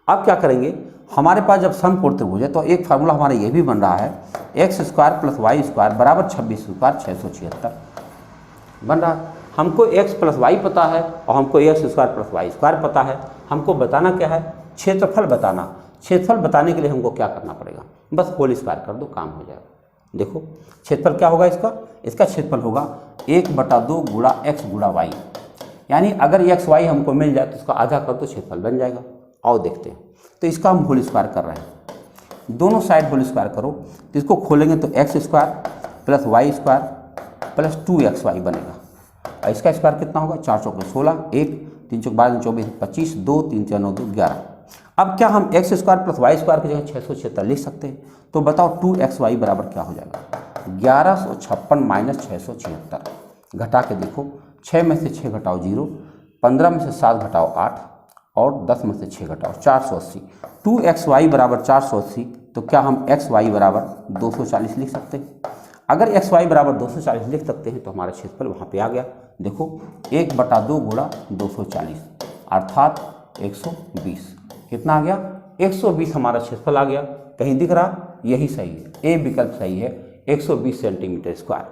अब क्या करेंगे, हमारे पास जब समकोण त्रिभुज है तो एक फार्मूला हमारा ये भी बन रहा है, x² + y² बराबर 26² 676 बन रहा है। हमको x + y पता है और हमको x² + y² पता है। हमको बताना क्या है? क्षेत्रफल बताना। क्षेत्रफल बताने के लिए हमको क्या करना पड़ेगा? बस होल स्क्वायर कर दो, काम हो जाएगा। देखो क्षेत्रफल क्या होगा इसका? इसका क्षेत्रफल होगा 1/2 गुणा x गुणा y, यानी अगर x y हमको मिल जाए तो उसका आधा कर दो, क्षेत्रफल बन जाएगा। आओ देखते हैं। तो इसका हम होल स्क्वायर कर रहे हैं, दोनों साइड होल स्क्वायर करो, तो इसको खोलेंगे तो x² + y² + 2xy बनेगा। और इसका स्क्वायर कितना होगा? 4 × 4 = 16, 1 3 × 12 24 25, 2 3 4 9 2 11। अब क्या हम x² + y² की जगह 676 लिख सकते हैं? तो बताओ 2xy बराबर क्या हो जाएगा? 1156 - 676। घटा के देखो, 6 में से 6 घटाओ 0, 15 में से 7 घटाओ 8 और 10 में से 6 घटाओ 480। 2xy बराबर 480, तो क्या हम xy बराबर 240 लिख सकते हैं? अगर xy बराबर 240 लिख सकते हैं तो हमारा क्षेत्रफल वहाँ पे आ गया। देखो 1/2 गुणा 240 अर्थात 120। कितना आ गया? 120 हमारा क्षेत्रफल आ गया। कहीं दिख रहा? यही सही है, ए विकल्प सही है, 120 सेंटीमीटर स्क्वायर।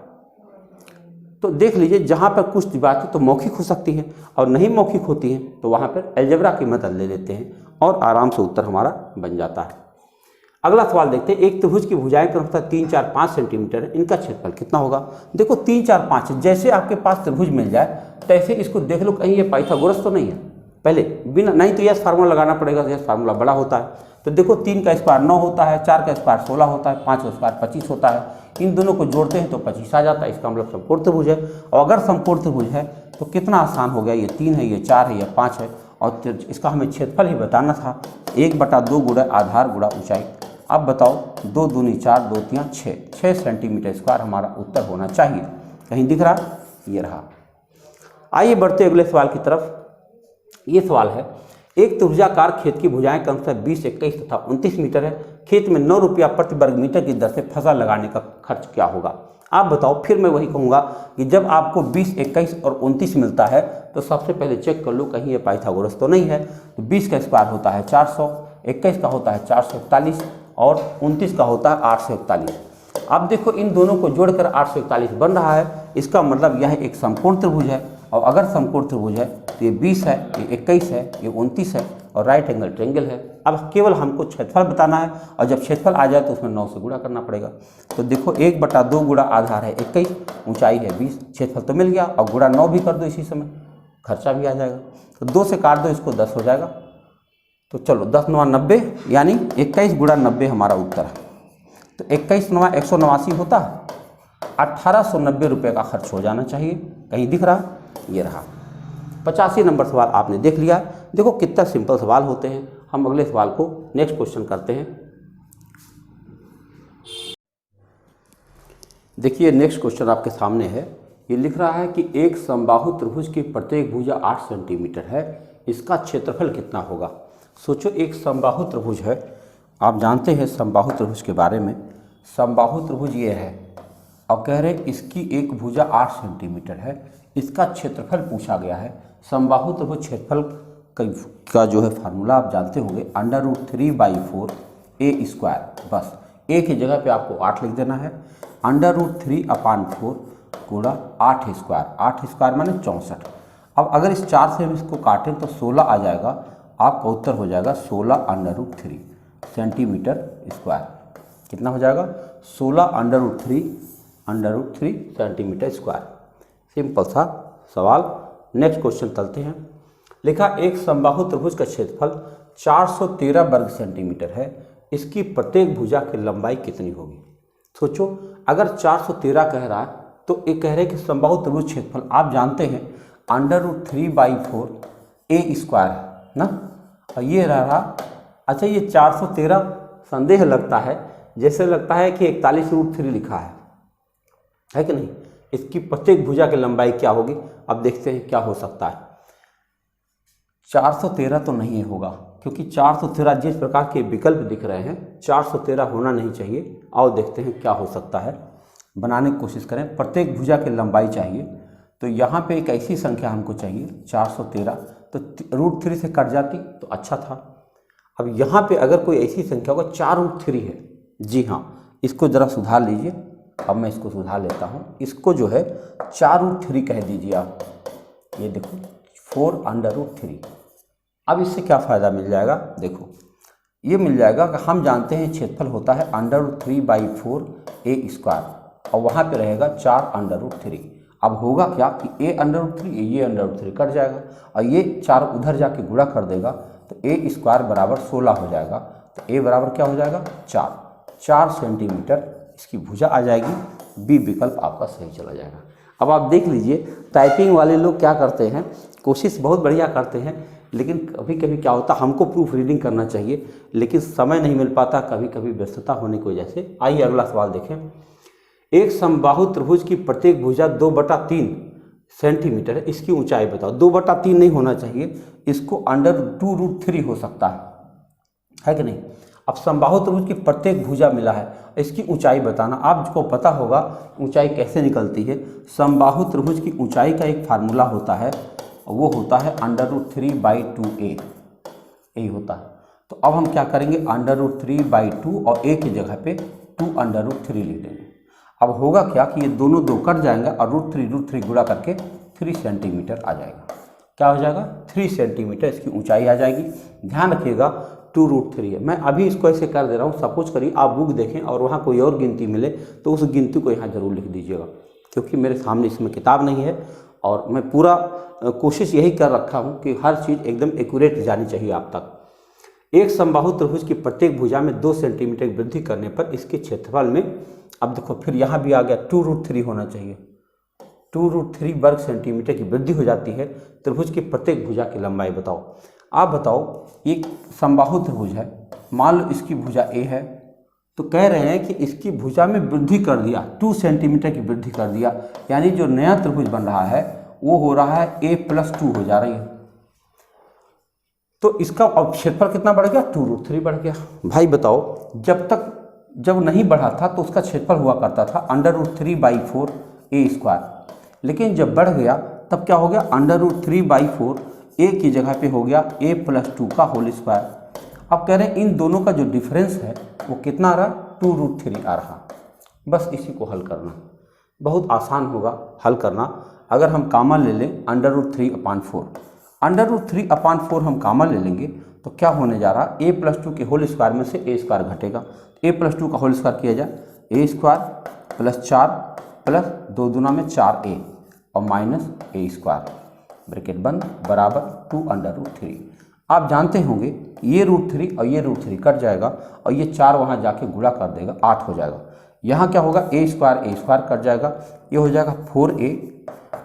तो देख लीजिए, जहाँ पर कुछ बातें तो मौखिक हो सकती हैं और नहीं मौखिक होती हैं तो वहाँ पर अलजेब्रा की मदद ले लेते हैं और आराम से उत्तर हमारा बन जाता है। अगला सवाल देखते हैं। एक त्रिभुज की भुजाएं क्रमशः 3 4 5 सेंटीमीटर है, इनका क्षेत्रफल कितना होगा? देखो 3 4 5, जैसे आपके पास त्रिभुज मिल जाए तैसे इसको देख लो कहीं ये पाइथागोरस तो नहीं है पहले, बिना नहीं तो यस फार्मूला लगाना पड़ेगा, यस फार्मूला बड़ा होता है। तो देखो 3 का स्क्वायर 9 होता है, 4 का स्क्वायर 16 होता है, 5 का स्क्वायर 25 होता है। इन दोनों को जोड़ते हैं तो 25 आ जाता है, इसका मतलब समकोण त्रिभुज है। और अगर समकोण त्रिभुज है तो कितना आसान हो गया, ये 3 है, ये 4 है, ये 5 है, और इसका हमें क्षेत्रफल ही बताना था, 1/2 गुणा आधार गुणा ऊंचाई। अब बताओ 2 दूनी 4, 2 3 6 सेंटीमीटर स्क्वायर हमारा उत्तर होना चाहिए। कहीं दिख रहा? ये रहा। आइए बढ़ते अगले सवाल की तरफ। ये सवाल है, एक त्रिभुजाकार खेत की भुजाएं क्रमशः 20, 21 तथा 29 मीटर है। खेत में 9 रुपया प्रति वर्ग मीटर की दर से फसल लगाने का खर्च क्या होगा? आप बताओ। फिर मैं वही कहूँगा कि जब आपको 20, 21 और 29 मिलता है तो सबसे पहले चेक कर लो कहीं ये पाइथागोरस तो नहीं है। तो 20 का स्क्वायर होता है 400, 21 का होता है 441 और 29 का होता है 841। अब देखो इन दोनों को जोड़कर 841 बन रहा है, इसका मतलब यह एक समकोण त्रिभुज है। और अगर समकोण त्रिभुज है तो ये 20 है, ये 21 है, ये 29 है और राइट एंगल ट्रायंगल है। अब केवल हमको क्षेत्रफल बताना है और जब क्षेत्रफल आ जाए तो उसमें 9 से गुणा करना पड़ेगा। तो देखो 1/2 गुणा आधार है 21, ऊंचाई है 20, क्षेत्रफल तो मिल गया और गुणा 9 भी कर दो इसी समय, खर्चा भी आ जाएगा। तो 2 से काट दो इसको, 10 हो जाएगा। तो चलो 10 9 90 यानी 21 गुणा 90 हमारा उत्तर है। तो 21 9 189 होता है, 1890 रुपये का खर्च हो जाना चाहिए। कहीं दिख रहा? ये रहा। 85 नंबर सवाल आपने देख लिया। देखो कितना सिंपल सवाल होते हैं। हम अगले सवाल को नेक्स्ट क्वेश्चन करते हैं। देखिए नेक्स्ट क्वेश्चन आपके सामने है। ये लिख रहा है कि एक समबाहु त्रिभुज की प्रत्येक भुजा 8 सेंटीमीटर है, इसका क्षेत्रफल कितना होगा। सोचो एक समबाहु त्रिभुज है, आप जानते हैं समबाहु त्रिभुज के बारे में। समबाहु त्रिभुज ये है और कह रहे इसकी एक भुजा 8 सेंटीमीटर है, इसका क्षेत्रफल पूछा गया है। समबाहु त्रिभुज क्षेत्रफल का जो है फार्मूला आप जानते होंगे, √3/4 a²। बस a की जगह पे आपको 8 लिख देना है। √3/4 गुणा 8² 8² माने 64। अब अगर इस 4 से हम इसको काटें तो 16 आ जाएगा। आपका उत्तर हो जाएगा 16√3 सेंटीमीटर स्क्वायर। कितना हो जाएगा? 16√3 सेंटीमीटर स्क्वायर। सिंपल सा सवाल। नेक्स्ट क्वेश्चन चलते हैं। लिखा एक समबाहु त्रिभुज का क्षेत्रफल 413 वर्ग सेंटीमीटर है, इसकी प्रत्येक भुजा की लंबाई कितनी होगी। सोचो अगर 413 कह रहा है तो ये कह रहे हैं कि समबाहु त्रिभुज क्षेत्रफल आप जानते हैं √3/4 a² है ना, और ये रहा। अच्छा ये 413 संदेह लगता है, जैसे लगता है कि 41√3 लिखा है कि नहीं। इसकी प्रत्येक भुजा की लंबाई क्या होगी, अब देखते हैं क्या हो सकता है। 413 तो नहीं होगा क्योंकि 413 जिस प्रकार के विकल्प दिख रहे हैं 413 होना नहीं चाहिए। आओ देखते हैं क्या हो सकता है, बनाने की कोशिश करें। प्रत्येक भुजा की लंबाई चाहिए तो यहाँ पे एक ऐसी संख्या हमको चाहिए 413, तो √3 से कट जाती तो अच्छा था। अब यहाँ पे अगर कोई ऐसी संख्या होगा 4√3 है, जी हाँ, इसको ज़रा सुधार लीजिए। अब मैं इसको सुधार लेता हूँ, इसको जो है 4√3 कह दीजिए आप। ये देखो 4√3। अब इससे क्या फ़ायदा मिल जाएगा, देखो ये मिल जाएगा कि हम जानते हैं क्षेत्रफल होता है √3/4 a² और वहाँ पे रहेगा 4√3। अब होगा क्या कि a√3 ये √3 कट जाएगा और ये 4 उधर जाके गुणा कर देगा तो a² बराबर 16 हो जाएगा। तो a बराबर क्या हो जाएगा 4 सेंटीमीटर इसकी भुजा आ जाएगी। बी विकल्प आपका सही चला जाएगा। अब आप देख लीजिए टाइपिंग वाले लोग क्या करते हैं, कोशिश बहुत बढ़िया करते हैं, लेकिन कभी कभी क्या होता है हमको प्रूफ रीडिंग करना चाहिए लेकिन समय नहीं मिल पाता, कभी कभी व्यस्तता होने की वजह से। आइए अगला सवाल देखें। एक समबाहु त्रिभुज की प्रत्येक भुजा 2/3 सेंटीमीटर है, इसकी ऊंचाई बताओ। 2/3 नहीं होना चाहिए, इसको √2√3 हो सकता है कि नहीं। अब समबाहु त्रिभुज की प्रत्येक भुजा मिला है, इसकी ऊंचाई बताना। आपको पता होगा ऊंचाई कैसे निकलती है। समबाहु त्रिभुज की ऊंचाई का एक फार्मूला होता है, वो होता है √3/2a, यही होता है। तो अब हम क्या करेंगे, √3/2 और a की जगह पे 2√3 लिख देंगे। अब होगा क्या कि ये दोनों 2 कट जाएंगे और √3 गुणा करके 3 सेंटीमीटर आ जाएगा। क्या हो जाएगा 3 सेंटीमीटर इसकी ऊंचाई आ जाएगी। ध्यान रखिएगा 2√3 है। मैं अभी इसको ऐसे कर दे रहा हूँ, सपोज करिए आप बुक देखें और वहाँ कोई और गिनती मिले तो उस गिनती को यहाँ जरूर लिख दीजिएगा, क्योंकि मेरे सामने इसमें किताब नहीं है और मैं पूरा कोशिश यही कर रखा हूँ कि हर चीज़ एकदम एक्यूरेट जानी चाहिए आप तक। एक समबाहु त्रिभुज की प्रत्येक भुजा में 2 सेंटीमीटर की वृद्धि करने पर इसके क्षेत्रफल में, अब देखो फिर यहाँ भी आ गया 2√3 होना चाहिए। 2√3 वर्ग सेंटीमीटर की वृद्धि हो जाती है। त्रिभुज की प्रत्येक भुजा की लंबाई बताओ। आप बताओ एक समबाहु त्रिभुज है, मान लो इसकी भुजा a है, तो कह रहे हैं कि इसकी भुजा में वृद्धि कर दिया, 2 सेंटीमीटर की वृद्धि कर दिया, यानी जो नया त्रिभुज बन रहा है वो हो रहा है a+2 हो जा रही है। तो इसका अब क्षेत्रफल कितना बढ़ गया, 2√3 बढ़ गया। भाई बताओ जब नहीं बढ़ा था तो उसका क्षेत्रफल हुआ करता था √3/4 a², लेकिन जब बढ़ गया तब क्या हो गया, √3/4 a की जगह पे हो गया a+2 का होल स्क्वायर। अब कह रहे हैं इन दोनों का जो डिफरेंस है वो कितना आ रहा, 2√3 आ रहा। बस इसी को हल करना, बहुत आसान होगा हल करना। अगर हम कॉमन ले लें √3/4 √3/4 हम कॉमन ले लेंगे तो क्या होने जा रहा है, a+2 के होल स्क्वायर में से a² घटेगा। a+2 का होल स्क्वायर किया जाए, a² + 4 प्लस 2 दूना में 4a और माइनस a² ब्रैकेट बंद बराबर 2√3। आप जानते होंगे ये √3 और ये √3 कट जाएगा और ये 4 वहाँ जाके गुणा कर देगा, 8 हो जाएगा। यहाँ क्या होगा, a² कट जाएगा, ये हो जाएगा 4a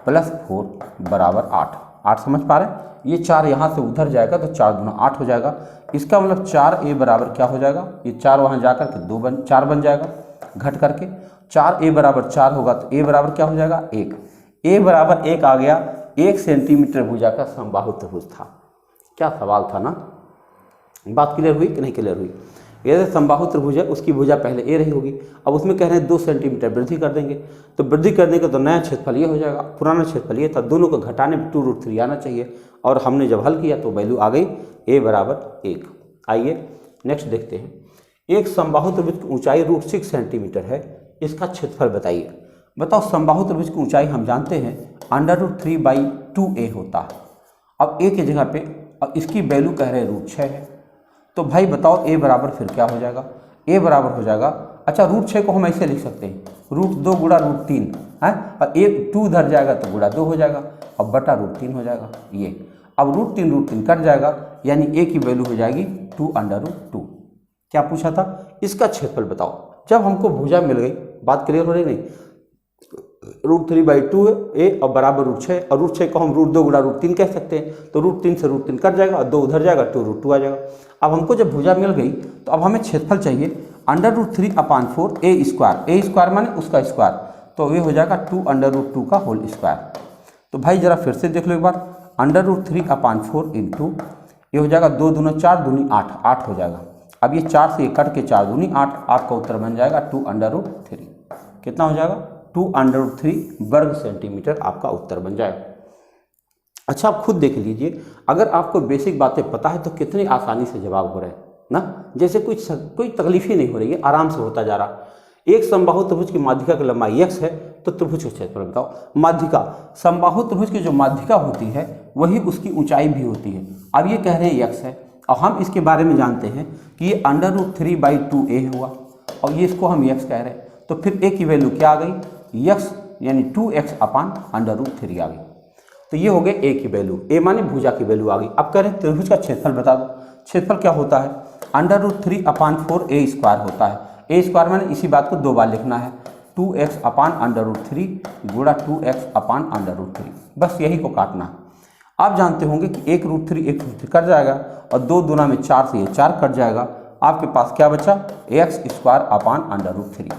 + 4 बराबर 8 समझ पा रहे हैं। ये 4 यहाँ से उधर जाएगा तो 4 दूना 8 हो जाएगा। इसका मतलब 4a बराबर क्या हो जाएगा, ये 4 वहाँ जा करके 4 बन जाएगा घट करके। 4a बराबर 4 होगा तो a बराबर क्या हो जाएगा 1। a बराबर 1 आ गया। 1 सेंटीमीटर भुजा का समबाहु त्रिभुज था। क्या सवाल था ना, बात क्लियर हुई कि नहीं क्लियर हुई। ये समबाहु त्रिभुज है, उसकी भुजा पहले a रही होगी, अब उसमें कह रहे हैं 2 सेंटीमीटर वृद्धि कर देंगे, तो वृद्धि करने का तो नया क्षेत्रफल ये हो जाएगा, पुराना क्षेत्रफल ये था। दोनों को घटाने में 2√3 आना चाहिए और हमने जब हल किया तो वैल्यू आ गई a बराबर 1। आइए नेक्स्ट देखते हैं। एक समबाहु त्रिभुज की ऊंचाई √6 सेंटीमीटर है, इसका क्षेत्रफल बताइए। बताओ, समबाहु त्रिभुज की ऊंचाई हम जानते हैं √3/2a होता है। अब a की जगह पे अब इसकी वैल्यू कह रहे हैं √6 है, तो भाई बताओ a बराबर फिर क्या हो जाएगा, a बराबर हो जाएगा, अच्छा √6 को हम ऐसे लिख सकते हैं √2 गुणा √3 है, और 2 उधर जाएगा तो गुणा 2 हो जाएगा और बटा √3 हो जाएगा। ये अब √3 कट जाएगा, यानी a की वैल्यू हो जाएगी 2√2। क्या पूछा था, इसका क्षेत्रफल बताओ। जब हमको भुजा मिल गई, बात क्लियर हो रही नहीं, √3/2 a और बराबर √6 और √6 को हम √2 गुणा √3 कह सकते हैं, तो √3 से √3 कट जाएगा और 2 उधर जाएगा, 2√2 आ जाएगा। अब हमको जब भुजा मिल गई तो अब हमें क्षेत्रफल चाहिए √3/4 a² माने उसका स्क्वायर, तो ये हो जाएगा 2√2 का होल स्क्वायर। तो भाई जरा फिर से देख लो एक बार, √3/4 इंटू ये हो जाएगा 2 दूना 4 दूनी 8 हो जाएगा। अब ये 4 से कट के 4 दूनी 8, आपका उत्तर बन जाएगा 2√3। कितना हो जाएगा 2√3 वर्ग सेंटीमीटर आपका उत्तर बन जाएगा। अच्छा आप खुद देख लीजिए, अगर आपको बेसिक बातें पता है तो कितनी आसानी से जवाब हो रहे हैं ना, जैसे कोई तकलीफ ही नहीं हो रही है, आराम से होता जा रहा। एक समबाहु त्रिभुज की माध्यिका की लंबाई x है, तो त्रिभुज का क्षेत्रफल बताओ। माध्यिका, समबाहु त्रिभुज की जो माध्यिका होती है वही उसकी ऊंचाई भी होती है। अब ये कह रहे हैं x है और हम इसके बारे में जानते हैं कि ये √3/2a हुआ और ये इसको हम x कह रहे हैं, तो फिर a की वैल्यू क्या आ गई, x यानी 2x/√3 आ गई। तो ये हो गए a की वैल्यू, a माने भुजा की वैल्यू आ गई। अब कह रहे हैं त्रिभुज का क्षेत्रफल बता दो। क्षेत्रफल क्या होता है, √3/4 a² होता है। a² माने इसी बात को 2 बार लिखना है, 2x/√3 गुणा 2x/√3, बस यही को काटना है। आप जानते होंगे कि 1√3 कट जाएगा और 2 दूना में 4 से ये 4 कट जाएगा, आपके पास क्या बचा x²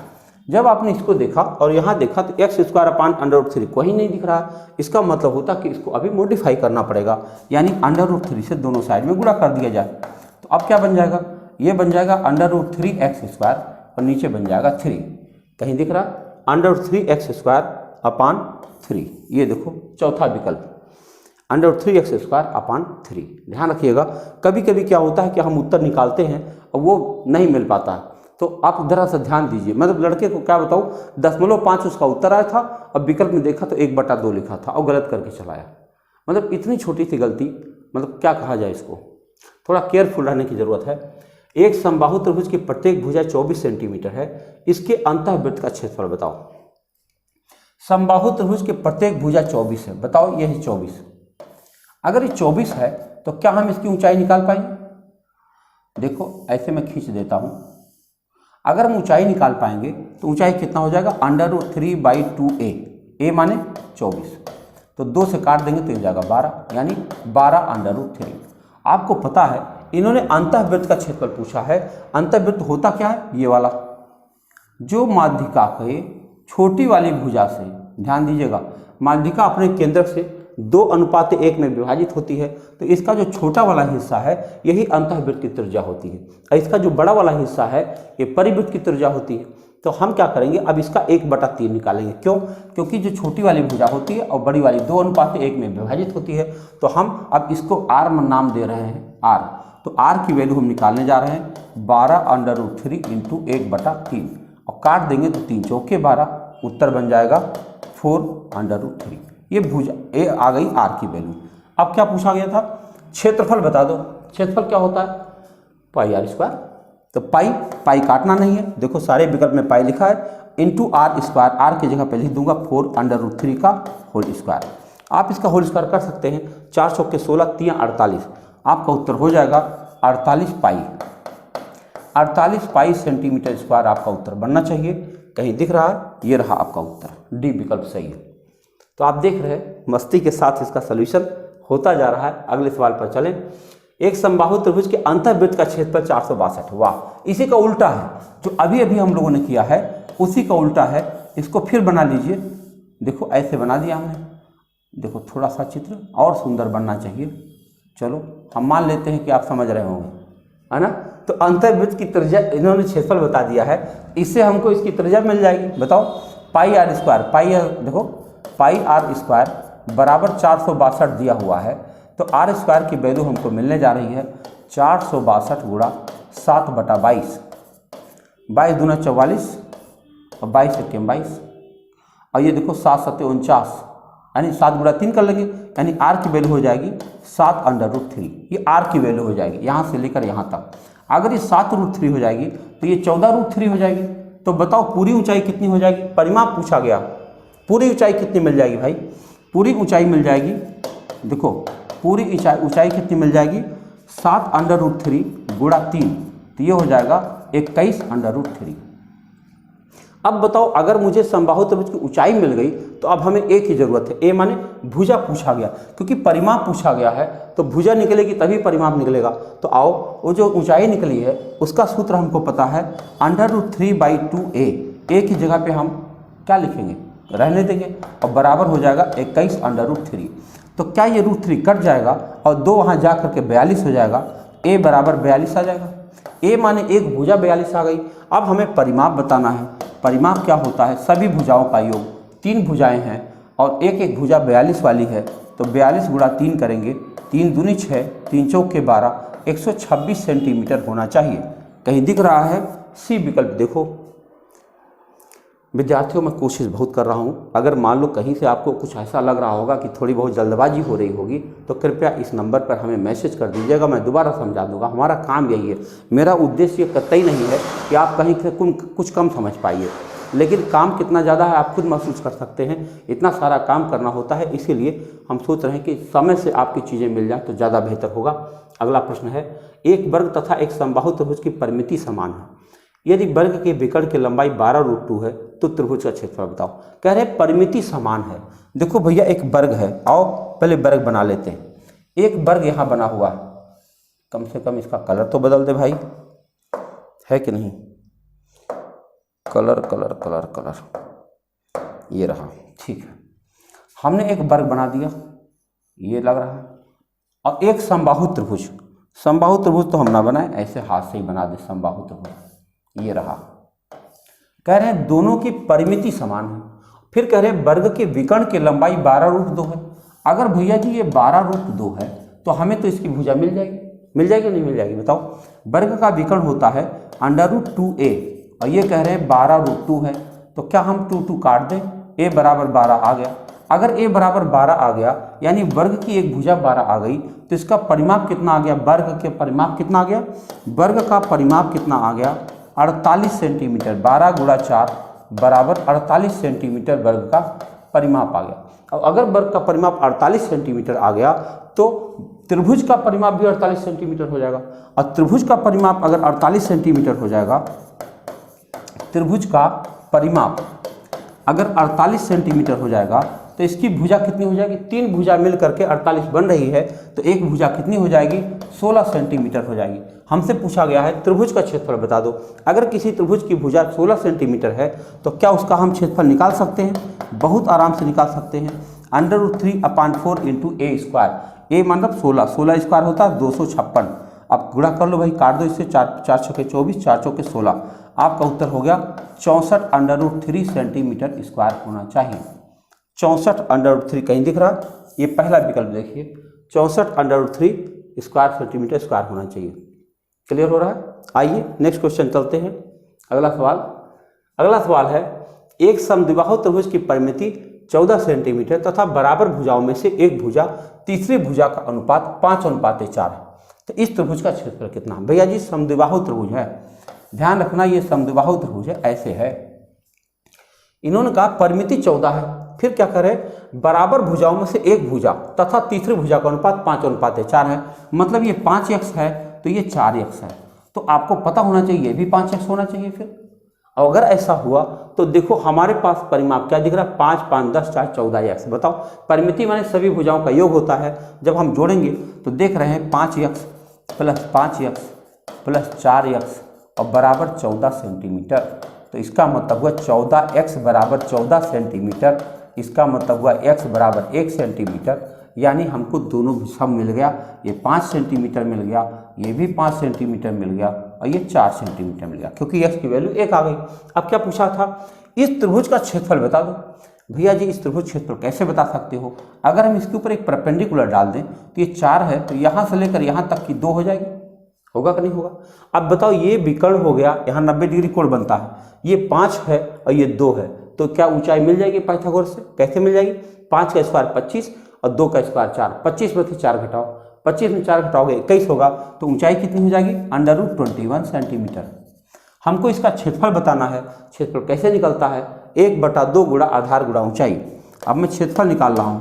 जब आपने इसको देखा और यहाँ देखा तो x² को ही नहीं दिख रहा, इसका मतलब होता कि इसको अभी मॉडिफाई करना पड़ेगा, यानी √3 से दोनों साइड में गुणा कर दिया जाए। तो अब क्या बन जाएगा, ये बन जाएगा √3x² और नीचे बन जाएगा 3, कहीं दिख रहा √3x²/3। ये देखो चौथा विकल्प √3x²/3। ध्यान रखिएगा, कभी कभी क्या होता है कि हम उत्तर निकालते हैं और वो नहीं मिल पाता है, तो आप जरा सा ध्यान दीजिए। मतलब लड़के को क्या बताऊँ, 0.5 उसका उत्तर आया था और विकल्प में देखा तो 1/2 लिखा था और गलत करके चलाया। मतलब इतनी छोटी सी गलती, मतलब क्या कहा जाए इसको, थोड़ा केयरफुल रहने की ज़रूरत है। एक समबाहु त्रिभुज की प्रत्येक भुजा 24 सेंटीमीटर है, इसके अंतःवृत्त का क्षेत्रफल बताओ। समबाहु त्रिभुज की प्रत्येक भुजा 24 है, बताओ ये है 24। अगर ये 24 है तो क्या हम इसकी ऊंचाई निकाल पाएंगे? देखो ऐसे मैं खींच देता हूं, अगर हम ऊंचाई निकाल पाएंगे तो ऊंचाई कितना हो जाएगा √3/2a, a माने 24, तो 2 से काट देंगे तो ये जाएगा 12, यानी 12√3। आपको पता है इन्होंने अंतःवृत्त का क्षेत्रफल पूछा है। अंतःवृत्त होता क्या है, ये वाला जो माध्यिका के छोटी वाली भुजा से, ध्यान दीजिएगा, माध्यिका अपने केंद्र से 2:1 में विभाजित होती है, तो इसका जो छोटा वाला हिस्सा है यही अंतःवृत्त की त्रिज्या होती है और इसका जो बड़ा वाला हिस्सा है ये परिवृत्त की त्रिज्या होती है। तो हम क्या करेंगे, अब इसका 1/3 निकालेंगे। क्यों? क्योंकि जो छोटी वाली भुजा होती है और बड़ी वाली 2:1 में विभाजित होती है, तो हम अब इसको r नाम दे रहे हैं, r। तो r की वैल्यू हम निकालने जा रहे हैं 12√3 × 1/3 और काट देंगे तो 3 चौके 12, उत्तर बन जाएगा 4√3। ये भुजा ए आ गई r की वैल्यू। अब क्या पूछा गया था, क्षेत्रफल बता दो। क्षेत्रफल क्या होता है, पाई आर स्क्वायर। तो पाई काटना नहीं है, देखो सारे विकल्प में पाई लिखा है, इंटू आर स्क्वायर, आर की जगह पे लिख दूंगा 4√3 का होल स्क्वायर। आप इसका होल स्क्वायर कर सकते हैं, 4 चौके 16, 3 48, आपका उत्तर हो जाएगा 48 पाई। 48 पाई सेंटीमीटर स्क्वायर आपका उत्तर बनना चाहिए। कहीं दिख रहा है, ये रहा आपका उत्तर, डी विकल्प सही है। तो आप देख रहे हैं मस्ती के साथ इसका सॉल्यूशन होता जा रहा है। अगले सवाल पर चलें। एक समबाहु त्रिभुज के अंतर्वृत्त का क्षेत्रफल 462, वाह, इसी का उल्टा है जो अभी अभी हम लोगों ने किया है, उसी का उल्टा है। इसको फिर बना लीजिए, देखो ऐसे बना दिया हमने, देखो थोड़ा सा चित्र और सुंदर बनना चाहिए। चलो हम मान लेते हैं कि आप समझ रहे होंगे, है ना। तो अंतर्वृत्त की त्रिज्या इन्होंने क्षेत्रफल बता दिया है, इससे हमको इसकी त्रिज्या मिल जाएगी। बताओ, पाई आर स्क्वायर, देखो पाई आर स्क्वायर बराबर 462 दिया हुआ है, तो आर स्क्वायर की वैल्यू हमको मिलने जा रही है 462 गुणा 7/22, 22 दूना 44 और 22 एके 22, और ये देखो 7 7 49, यानी 7 गुणा 3 कर लेंगे, यानी आर की वैल्यू हो जाएगी 7√3। ये आर की वैल्यू हो जाएगी यहाँ से लेकर यहाँ तक। अगर ये 7√3 हो जाएगी तो ये 14√3 हो जाएगी। तो बताओ पूरी ऊंचाई कितनी हो जाएगी, परिमाप पूछा गया, पूरी ऊंचाई कितनी मिल जाएगी भाई, पूरी ऊंचाई मिल जाएगी, देखो पूरी ऊंचाई कितनी मिल जाएगी 7√3 गुणा 3, तो ये हो जाएगा 21√3। अब बताओ, अगर मुझे समबाहु त्रिभुज की ऊंचाई मिल गई तो अब हमें ए की जरूरत है। ए माने भुजा पूछा गया, क्योंकि परिमाप पूछा गया है तो भुजा निकलेगी तभी परिमाप निकलेगा। तो आओ, वो जो ऊंचाई निकली है उसका सूत्र हमको पता है √3/2a। ए की जगह पे हम क्या लिखेंगे, रहने देंगे, और बराबर हो जाएगा 21√3। तो क्या ये √3 कट जाएगा और 2 वहाँ जा करके 42 हो जाएगा, ए बराबर 42 आ जाएगा। ए माने एक भुजा 42 आ गई। अब हमें परिमाप बताना है। परिमाप क्या होता है, सभी भुजाओं का योग। 3 भुजाएं हैं और एक एक भुजा 42 वाली है, तो 42 गुणा 3 करेंगे, 3 दूनी 6, 3 चौके 12, 126 सेंटीमीटर होना चाहिए। कहीं दिख रहा है, सी विकल्प देखो। विद्यार्थियों, मैं कोशिश बहुत कर रहा हूँ, अगर मान लो कहीं से आपको कुछ ऐसा लग रहा होगा कि थोड़ी बहुत जल्दबाजी हो रही होगी तो कृपया इस नंबर पर हमें मैसेज कर दीजिएगा, मैं दोबारा समझा दूंगा। हमारा काम यही है, मेरा उद्देश्य ये कतई नहीं है कि आप कहीं से कुछ कम समझ पाइए, लेकिन काम कितना ज़्यादा है आप खुद महसूस कर सकते हैं। इतना सारा काम करना होता है, इसीलिए हम सोच रहे हैं कि समय से आपकी चीज़ें मिल जाए तो ज़्यादा बेहतर होगा। अगला प्रश्न है, एक वर्ग तथा एक समबाहु त्रिभुज की परिमिति समान है, यदि वर्ग के विकर्ण की लंबाई 12√2 है तो त्रिभुज का क्षेत्रफल बताओ। कह रहे परिमिति समान है। देखो भैया, एक वर्ग है, आओ पहले वर्ग बना लेते हैं। एक वर्ग यहाँ बना हुआ है, कम से कम इसका कलर तो बदल दे भाई, है कि नहीं, कलर कलर कलर कलर, ये रहा, ठीक है। हमने एक वर्ग बना दिया, ये लग रहा है, और एक समबाहु त्रिभुज। समबाहु त्रिभुज तो हम ना बनाए, ऐसे हाथ से ही बना दे समबाहु त्रिभुज, ये रहा। कह रहे हैं दोनों की परिमिति समान है। फिर कह रहे हैं वर्ग के विकर्ण की लंबाई 12√2 है। अगर भैया जी ये 12√2 है तो हमें तो इसकी भुजा मिल जाएगी, नहीं मिल जाएगी, बताओ। वर्ग का विकर्ण होता है √2a, और ये कह रहे हैं 12√2 है, तो क्या हम 2 काट दें, a बराबर 12 आ गया। अगर a बराबर 12 आ गया, यानी वर्ग की एक भुजा 12 आ गई, तो इसका परिमाप कितना आ गया, वर्ग के परिमाप कितना आ गया, वर्ग का परिमाप कितना आ गया 48 सेंटीमीटर। 12 गुणा 4 बराबर 48 सेंटीमीटर वर्ग का परिमाप आ गया। और अगर वर्ग का परिमाप 48 सेंटीमीटर आ गया तो त्रिभुज का परिमाप भी 48 सेंटीमीटर हो जाएगा। और त्रिभुज का परिमाप अगर 48 सेंटीमीटर हो जाएगा, त्रिभुज का परिमाप अगर 48 सेंटीमीटर हो जाएगा तो इसकी भुजा कितनी हो जाएगी, 3 भुजा मिल करके 48 बन रही है, तो एक भुजा कितनी हो जाएगी, 16 सेंटीमीटर हो जाएगी। हमसे पूछा गया है त्रिभुज का क्षेत्रफल बता दो। अगर किसी त्रिभुज की भुजा 16 सेंटीमीटर है तो क्या उसका हम क्षेत्रफल निकाल सकते हैं, बहुत आराम से निकाल सकते हैं। √3/4 × a², a मतलब 16 स्क्वायर होता है 256। अब गुणा कर लो भाई, काट दो इससे, 4 4 छके 24, 4 चौके 16, आपका उत्तर हो गया 64√3 सेंटीमीटर स्क्वायर होना चाहिए। 64√3 कहीं दिख रहा, ये पहला विकल्प देखिए, 64√3 स्क्वायर सेंटीमीटर स्क्वायर होना चाहिए। क्लियर हो रहा है। आइए नेक्स्ट क्वेश्चन चलते हैं। अगला सवाल है, एक समद्विबाहु त्रिभुज की परिमिति 14 सेंटीमीटर तथा बराबर भुजाओं में से एक भुजा तीसरी भुजा का अनुपात 5:4 है। तो इस त्रिभुज का क्षेत्रफल कितना? भैया जी समद्विबाहु त्रिभुज है, ध्यान रखना ये समद्विबाहु त्रिभुज है, ऐसे है। इन्होंने कहा परिमिति 14 है, फिर क्या करें, बराबर भुजाओं में से एक भुजा तथा तीसरी भुजा का अनुपात 5:4 है, मतलब ये 5x है तो ये 4x है। तो आपको पता होना चाहिए ये भी 5x होना चाहिए। फिर अगर ऐसा हुआ तो देखो हमारे पास परिमाप क्या दिख रहा है, 5, 5, 10, 4, 14x। बताओ परिमिति माने सभी भुजाओं का योग होता है, जब हम जोड़ेंगे तो देख रहे हैं 5x plus 5x plus 4x और बराबर 14 सेंटीमीटर। तो इसका मतलब हुआ 14x बराबर 14 सेंटीमीटर, इसका मतलब हुआ x बराबर 1 सेंटीमीटर, यानी हमको दोनों सब मिल गया। ये 5 सेंटीमीटर मिल गया, ये भी 5 सेंटीमीटर मिल गया और ये 4 सेंटीमीटर मिल गया, क्योंकि x की वैल्यू 1 आ गई। अब क्या पूछा था, इस त्रिभुज का क्षेत्रफल बता दो। भैया जी इस त्रिभुज क्षेत्रफल कैसे बता सकते हो, अगर हम इसके ऊपर एक परपेंडिकुलर डाल दें तो ये 4 है तो यहाँ से लेकर यहाँ तक की 2 हो जाएगी, होगा कि नहीं होगा? अब बताओ ये विकर्ण हो गया, यहाँ 90 डिग्री कोण बनता है, ये 5 है और ये 2 है, तो क्या ऊंचाई मिल जाएगी पाइथागोरस से? कैसे मिल जाएगी? 5 का स्क्वायर 25 और 2 का स्क्वायर 4, 25 में से 4 घटाओ, 25 में 4 घटाओगे 21 होगा, तो ऊंचाई कितनी हो जाएगी? √21 सेंटीमीटर। हमको इसका क्षेत्रफल बताना है। क्षेत्रफल कैसे निकलता है? 1/2 गुणा आधार गुणा ऊंचाई। अब मैं क्षेत्रफल निकाल रहा हूँ,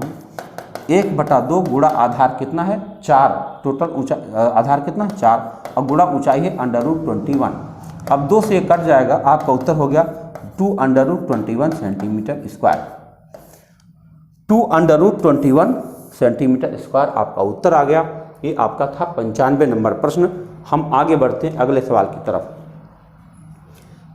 1/2 गुणा आधार कितना है? 4, टोटल ऊंचाई आधार कितना है? 4 और गुणा ऊंचाई है √21। अब 2 से ये कट जाएगा, आपका उत्तर हो गया 2√21 सेंटीमीटर स्क्वायर। 2√21 सेंटीमीटर स्क्वायर आपका उत्तर आ गया। ये आपका था 95 नंबर प्रश्न। हम आगे बढ़ते हैं अगले सवाल की तरफ।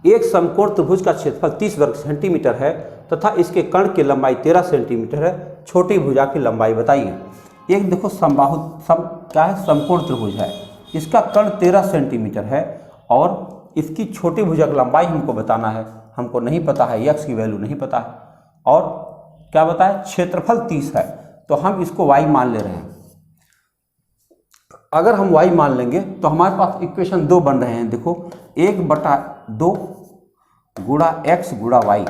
एक समकोण त्रिभुज का क्षेत्रफल 30 वर्ग सेंटीमीटर है तथा इसके कर्ण की लंबाई 13 सेंटीमीटर है, छोटी भुजा की लंबाई बताइए। एक देखो क्या है, समकोण त्रिभुज है, इसका कर्ण 13 सेंटीमीटर है और इसकी छोटी भुजा की लंबाई हमको बताना है। हमको नहीं पता है, x की वैल्यू नहीं पता है, और क्या बताया, क्षेत्रफल 30 है, तो हम इसको y मान ले रहे हैं। अगर हम y मान लेंगे तो हमारे पास इक्वेशन 2 बन रहे हैं। देखो 1/2 गुणा x गुणा y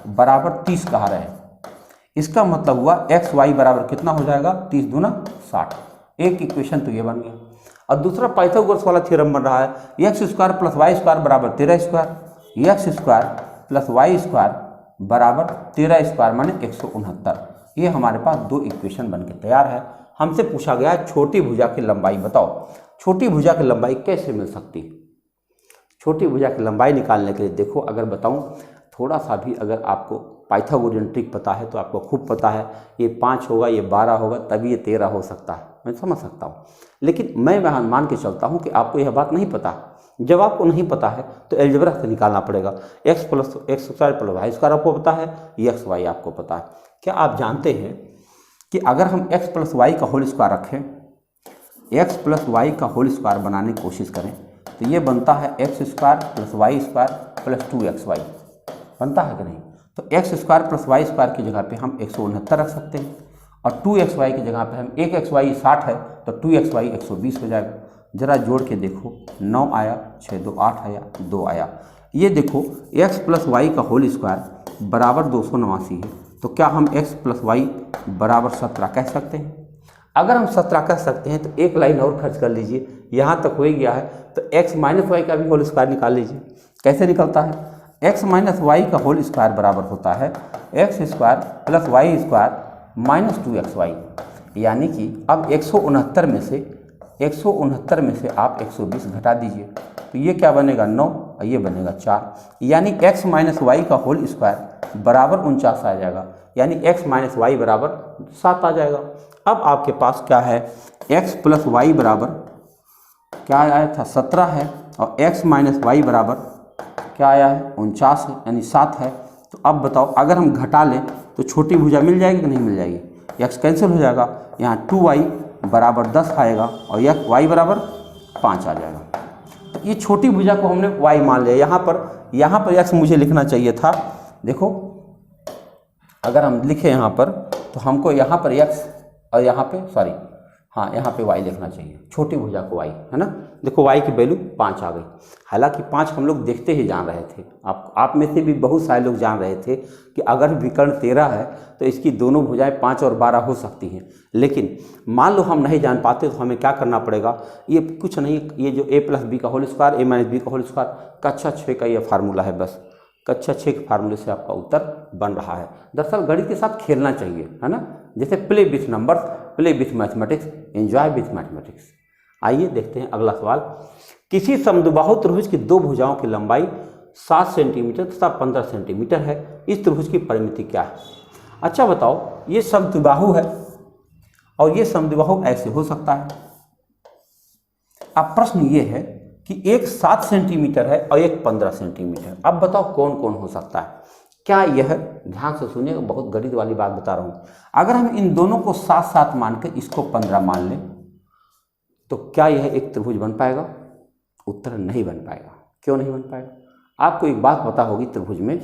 बराबर 30 कहा रहे हैं। इसका मतलब हुआ x y बराबर कितना हो जाएगा, 30 दूना 60। एक इक्वेशन तो ये बन गया। और दूसरा पाइथागोरस वाला थ्योरम बन रहा है, x² प्लस y स्क्वायर बराबर 13², x² प्लस y स्क्वायर बराबर 13² माने 169। ये हमारे पास 2 इक्वेशन बन के तैयार है। हमसे पूछा गया है छोटी भुजा की लंबाई बताओ। छोटी भुजा की लंबाई कैसे मिल सकती है? छोटी भुजा की लंबाई निकालने के लिए देखो, अगर बताऊं थोड़ा सा भी अगर आपको पाइथागोरियन ट्रिक पता है तो आपको खूब पता है, ये 5 होगा, ये 12 होगा, तभी ये 13 हो सकता है, मैं समझ सकता हूँ। लेकिन मैं मान के चलता हूँ कि आपको यह बात नहीं पता। जब आपको नहीं पता है तो अलजेब्रा से निकालना पड़ेगा। x plus x² plus y square आपको पता है, x y आपको पता है। क्या आप जानते हैं कि अगर हम x प्लस y का होल स्क्वायर रखें, x प्लस y का होल स्क्वायर बनाने की कोशिश करें तो ये बनता है x² plus y square plus 2xy, बनता है कि नहीं? तो x² प्लस y स्क्वायर की जगह पे हम 169 रख सकते हैं और 2xy की जगह पे हम 1xy 60 है तो 2xy 120 हो जाएगा। जरा जोड़ के देखो, 9 आया, 6 2 8 आया, 2 आया। ये देखो x प्लस वाई का होल स्क्वायर बराबर 289 है, तो क्या हम x प्लस वाई बराबर 17 कह सकते हैं? अगर हम 17 कह सकते हैं तो एक लाइन और खर्च कर लीजिए, यहाँ तक हो ही गया है, तो x माइनस वाई का भी होल स्क्वायर निकाल लीजिए। कैसे निकलता है? x माइनस वाई का होल स्क्वायर बराबर होता है x² plus Y square minus 2xy, यानी कि अब 169 में से आप 120 घटा दीजिए तो ये क्या बनेगा, 9 और ये बनेगा 4, यानी x माइनस वाई का होल स्क्वायर बराबर 49 आ जाएगा, यानी x माइनस वाई बराबर 7 आ जाएगा। अब आपके पास क्या है, x प्लस वाई बराबर क्या आया था, 17 है, और x माइनस वाई बराबर क्या आया है, 49 है, यानी 7 है। तो अब बताओ अगर हम घटा लें तो छोटी भुजा मिल जाएगी कि नहीं मिल जाएगी? x कैंसिल हो जाएगा, यहाँ 2y बराबर 10 आएगा और यह y बराबर 5 आ जाएगा। तो ये छोटी भुजा को हमने y मान लिया। यहाँ पर x मुझे लिखना चाहिए था। देखो अगर हम लिखें यहाँ पर तो हमको यहाँ पर x और यहाँ पे हाँ यहाँ पे y लिखना चाहिए, छोटी भुजा को y, है ना। देखो y की वैल्यू 5 आ गई। हालांकि 5 हम लोग देखते ही जान रहे थे, आप में से भी बहुत सारे लोग जान रहे थे कि अगर विकर्ण 13 है तो इसकी दोनों भुजाएं 5 और 12 हो सकती हैं। लेकिन मान लो हम नहीं जान पाते तो हमें क्या करना पड़ेगा, ये कुछ नहीं, ये जो a + b का होल स्क्वायर a - b का होल स्क्वायर कक्षा 6 का ये फार्मूला है, बस कक्षा 6 के फार्मूले से आपका उत्तर बन रहा है। दरअसल गणित के साथ खेलना चाहिए, है ना, जैसे play with numbers, play with mathematics, enjoy with mathematics. आइए देखते हैं अगला सवाल। किसी समद्विबाहु त्रिभुज की दो भुजाओं की लंबाई 7 सेंटीमीटर तथा 15 सेंटीमीटर है, इस त्रिभुज की परिमिति क्या है। अच्छा बताओ, ये समद्विबाहु है और ये समद्विबाहु ऐसे हो सकता है। अब प्रश्न ये है कि एक 7 सेंटीमीटर है और एक 15 सेंटीमीटर। अब बताओ कौन कौन हो सकता है। क्या यह, ध्यान से सुनिए, बहुत गणित वाली बात बता रहा हूँ, अगर हम इन दोनों को 7-7 मान के इसको 15 मान लें तो क्या यह एक त्रिभुज बन पाएगा। उत्तर नहीं बन पाएगा। क्यों नहीं बन पाएगा। आपको एक बात पता होगी त्रिभुज में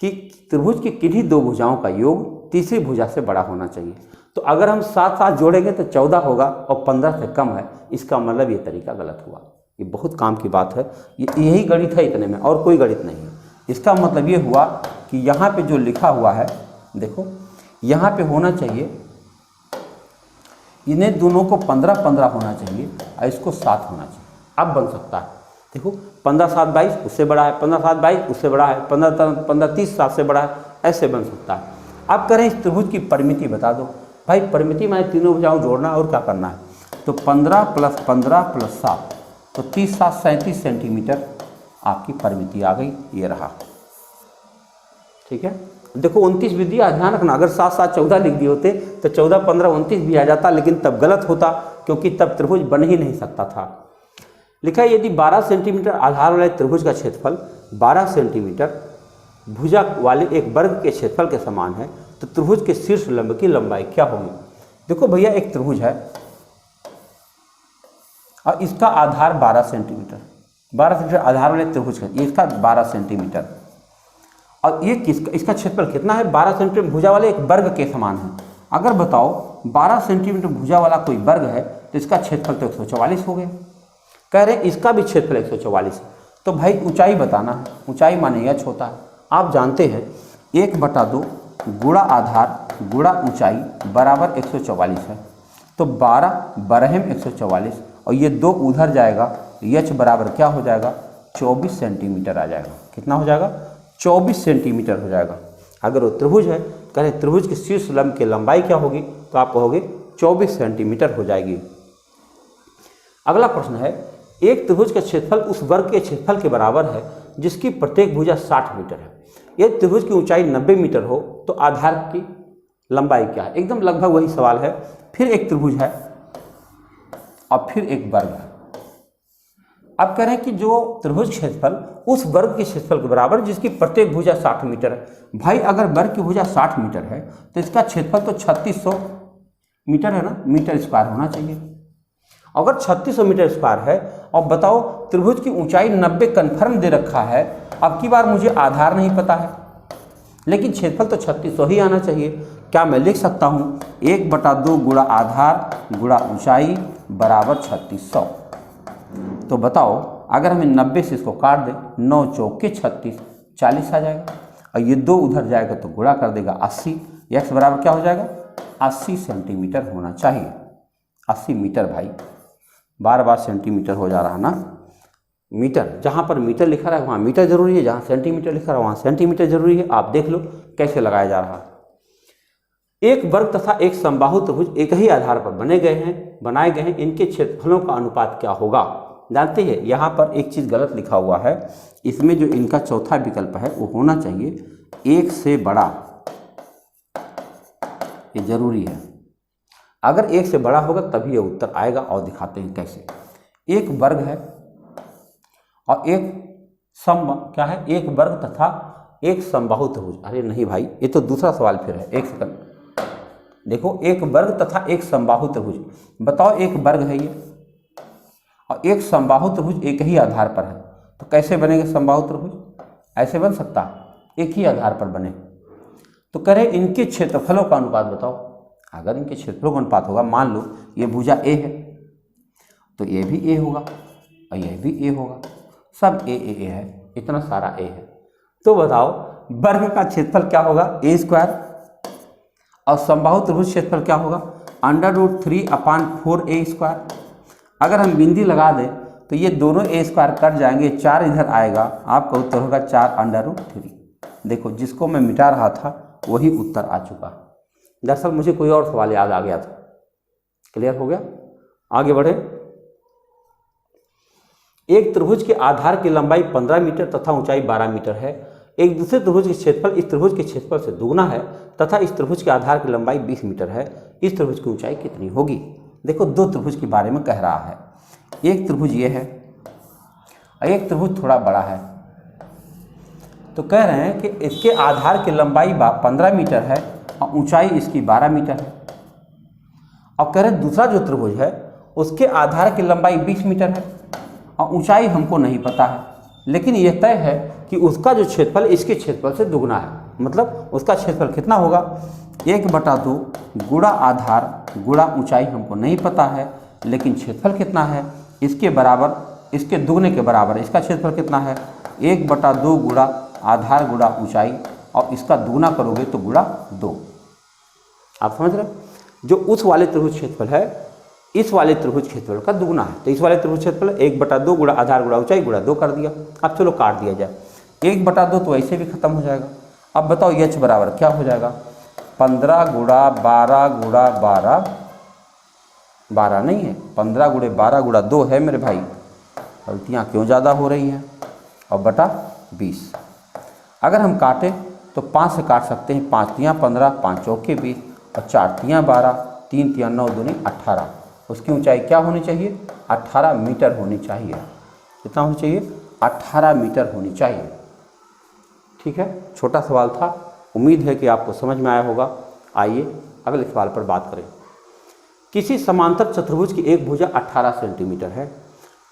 कि त्रिभुज की किन्हीं दो भुजाओं का योग तीसरी भुजा से बड़ा होना चाहिए। तो अगर हम 7-7 जोड़ेंगे तो 14 होगा और 15 से कम है, इसका मतलब ये तरीका गलत हुआ। ये बहुत काम की बात है, यही गणित है, इतने में और कोई गणित नहीं है। इसका मतलब ये हुआ कि यहाँ पे जो लिखा हुआ है, देखो यहाँ पे होना चाहिए, इन्हें दोनों को 15-15 होना चाहिए और इसको 7 होना चाहिए। अब बन सकता है, देखो 15-7 22, उससे बड़ा है, 15-7 22, उससे बड़ा है, 15-30 7 से बड़ा है, ऐसे बन सकता है। अब करें इस त्रिभुज की परिमिति बता दो। भाई परिमिति में तीनों भुजाओं जोड़ना और क्या करना है, तो 15 + 15 + 7 तो 30-7 37 सेंटीमीटर आपकी परिमिति आ गई। ये रहा, ठीक है। देखो 29 भी दिया, ध्यान रखना, अगर 7-7 14 लिख दिए होते तो 14 15 29 भी आ जाता, लेकिन तब गलत होता क्योंकि तब त्रिभुज बन ही नहीं सकता था। लिखा है यदि 12 सेंटीमीटर आधार वाले त्रिभुज का क्षेत्रफल 12 सेंटीमीटर भुजा वाले एक वर्ग के क्षेत्रफल के समान है तो त्रिभुज के शीर्ष लंब की लंबाई क्या होगी। देखो भैया एक त्रिभुज है और इसका आधार 12 सेंटीमीटर, 12 सेंटीमीटर आधार वाले त्रिभुज का, ये इसका 12 सेंटीमीटर और ये किसका, इसका क्षेत्रफल कितना है, 12 सेंटीमीटर भुजा वाले एक वर्ग के समान है। अगर बताओ 12 सेंटीमीटर भुजा वाला कोई वर्ग है तो इसका क्षेत्रफल तो 144 हो गया। कह रहे हैं इसका भी क्षेत्रफल 144 है, तो भाई ऊंचाई बताना है। ऊंचाई माने h होता है, आप जानते हैं 1/2 गुणा आधार गुणा ऊंचाई बराबर 144 है। तो 12 बरहम 144 और ये 2 उधर जाएगा, h बराबर क्या हो जाएगा, 24 सेंटीमीटर आ जाएगा। कितना हो जाएगा, 24 सेंटीमीटर हो जाएगा। अगर वो त्रिभुज है, कह रहे त्रिभुज के शीर्ष लंब की लंबाई क्या होगी, तो आप कहोगे 24 सेंटीमीटर हो जाएगी। अगला प्रश्न है, एक त्रिभुज का क्षेत्रफल उस वर्ग के क्षेत्रफल के बराबर है जिसकी प्रत्येक भुजा 60 मीटर है। यदि त्रिभुज की ऊंचाई 90 मीटर हो तो आधार की लंबाई क्या है। एकदम लगभग वही सवाल है। फिर एक त्रिभुज है और फिर एक वर्ग है। अब कह रहे हैं कि जो त्रिभुज क्षेत्रफल उस वर्ग के क्षेत्रफल के बराबर जिसकी प्रत्येक भुजा 60 मीटर है। भाई अगर वर्ग की भुजा 60 मीटर है तो इसका क्षेत्रफल तो 3600 मीटर है ना, मीटर स्क्वायर होना चाहिए। अगर 3600 मीटर स्क्वायर है और बताओ त्रिभुज की ऊंचाई 90 कन्फर्म दे रखा है, अब की बार मुझे आधार नहीं पता है लेकिन क्षेत्रफल तो 3600 ही आना चाहिए। क्या मैं लिख सकता हूँ 1/2 गुणा आधार गुणा ऊंचाई बराबर 3600। तो बताओ अगर हमें 90 से इसको काट दें, 9 चौके 36, 40 आ जाएगा और ये 2 उधर जाएगा तो गुणा कर देगा 80। x बराबर क्या हो जाएगा, 80 सेंटीमीटर होना चाहिए। 80 मीटर, भाई बार सेंटीमीटर हो जा रहा ना, मीटर, जहाँ पर मीटर लिखा रहा है वहाँ मीटर जरूरी है, जहाँ सेंटीमीटर लिखा रहा है वहाँ सेंटीमीटर जरूरी है। आप देख लो कैसे लगाया जा रहा है। एक वर्ग तथा एक समबाहु त्रिभुज एक ही आधार पर बनाए गए हैं, इनके क्षेत्रफलों का अनुपात क्या होगा। जानते हैं यहाँ पर एक चीज़ गलत लिखा हुआ है, इसमें जो इनका चौथा विकल्प है वो होना चाहिए 1 से बड़ा, ये जरूरी है। अगर 1 से बड़ा होगा तभी ये उत्तर आएगा और दिखाते हैं कैसे। एक वर्ग है और एक क्या है, एक वर्ग तथा एक समबाहु त्रिभुज। अरे नहीं भाई, ये तो दूसरा सवाल फिर है, एक सेकंड। देखो एक वर्ग तथा एक समबाहु त्रिभुज, बताओ एक वर्ग है ये और एक समबाहु त्रिभुज एक ही आधार पर है, तो कैसे बनेगा समबाहु त्रिभुज, ऐसे बन सकता, एक ही आधार पर बने। तो कह रहे इनके क्षेत्रफलों का अनुपात बताओ। अगर इनके क्षेत्रफलों का अनुपात होगा, मान लो ये भुजा ए है तो ये भी ए होगा और ये भी ए होगा, सब ए है, इतना सारा ए है। तो बताओ वर्ग का क्षेत्रफल क्या होगा, ए स्क्वायर, और समबाहु त्रिभुज क्षेत्रफल क्या होगा, √3/4 ए स्क्वायर। अगर हम बिंदी लगा दें तो ये दोनों ए स्क्वायर कट जाएंगे, 4 इधर आएगा, आपका उत्तर होगा 4√3। देखो जिसको मैं मिटा रहा था वही उत्तर आ चुका। दरअसल मुझे कोई और सवाल याद आ गया था। क्लियर हो गया? आगे बढ़े। एक त्रिभुज के आधार की लंबाई 15 मीटर तथा ऊंचाई 12 मीटर है। एक दूसरे त्रिभुज के क्षेत्रफल इस त्रिभुज के क्षेत्रफल से दुगना है तथा इस त्रिभुज के आधार की लंबाई 20 मीटर है। इस त्रिभुज की ऊंचाई कितनी होगी? देखो दो त्रिभुज के बारे में कह रहा है। एक त्रिभुज ये है और एक त्रिभुज थोड़ा बड़ा है। तो कह रहे हैं कि इसके आधार की लंबाई 15 मीटर है और ऊंचाई इसकी 12 मीटर है। और कह रहे हैं दूसरा जो त्रिभुज है उसके आधार की लंबाई 20 मीटर है और ऊंचाई हमको नहीं पता है, लेकिन यह तय है कि उसका जो क्षेत्रफल इसके क्षेत्रफल से दुगना है। मतलब उसका क्षेत्रफल कितना होगा, 1/2 गुणा आधार गुणा ऊंचाई हमको नहीं पता है, लेकिन क्षेत्रफल कितना है इसके बराबर, इसके दुगने के बराबर। इसका क्षेत्रफल कितना है, 1/2 गुणा आधार गुणा ऊंचाई, और इसका दुगना करोगे तो गुणा 2। आप समझ रहे? जो उस वाले त्रिभुज क्षेत्रफल है इस वाले त्रिभुज क्षेत्रफल का दुगना है। तो इस वाले त्रिभुज क्षेत्रफल 1/2 गुणा आधार गुणा ऊंचाई गुणा 2 कर दिया। अब चलो काट दिया जाए, 1/2 तो ऐसे भी खत्म हो जाएगा। अब बताओ h बराबर क्या हो जाएगा, 15 गुणा 12 गुणा 12, 12 नहीं है, 15 गुणे 12 गुणा 2 है मेरे भाई। गलतियाँ क्यों ज़्यादा हो रही हैं, और बटा 20। अगर हम काटें तो 5 से काट सकते हैं, 5 तियाँ 15, 5 चौके 20 और 4 तियाँ 12, 3 तियाँ 9 दूनी 18। उसकी ऊंचाई क्या होनी चाहिए, 18 मीटर होनी चाहिए। कितना होनी चाहिए, 18 मीटर होनी चाहिए। ठीक है, छोटा सवाल था, उम्मीद है कि आपको समझ में आया होगा। आइए अगले सवाल पर बात करें। किसी समांतर चतुर्भुज की एक भुजा 18 सेंटीमीटर है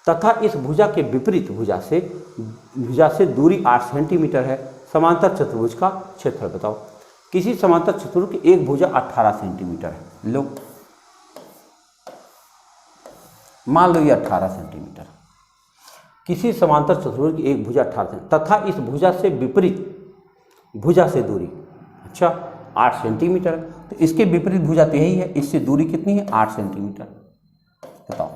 तथा इस भुजा के विपरीत भुजा से दूरी 8 सेंटीमीटर है। समांतर चतुर्भुज का क्षेत्रफल बताओ। किसी समांतर चतुर्भुज की एक भुजा 18 सेंटीमीटर है। लो मान लो ये 18 सेंटीमीटर। किसी समांतर चतुर्भुज की एक भुजा 18 तथा इस भुजा से विपरीत भुजा से दूरी 8 सेंटीमीटर। तो इसके विपरीत भुजा तो यही है, इससे दूरी कितनी है, 8 सेंटीमीटर। बताओ।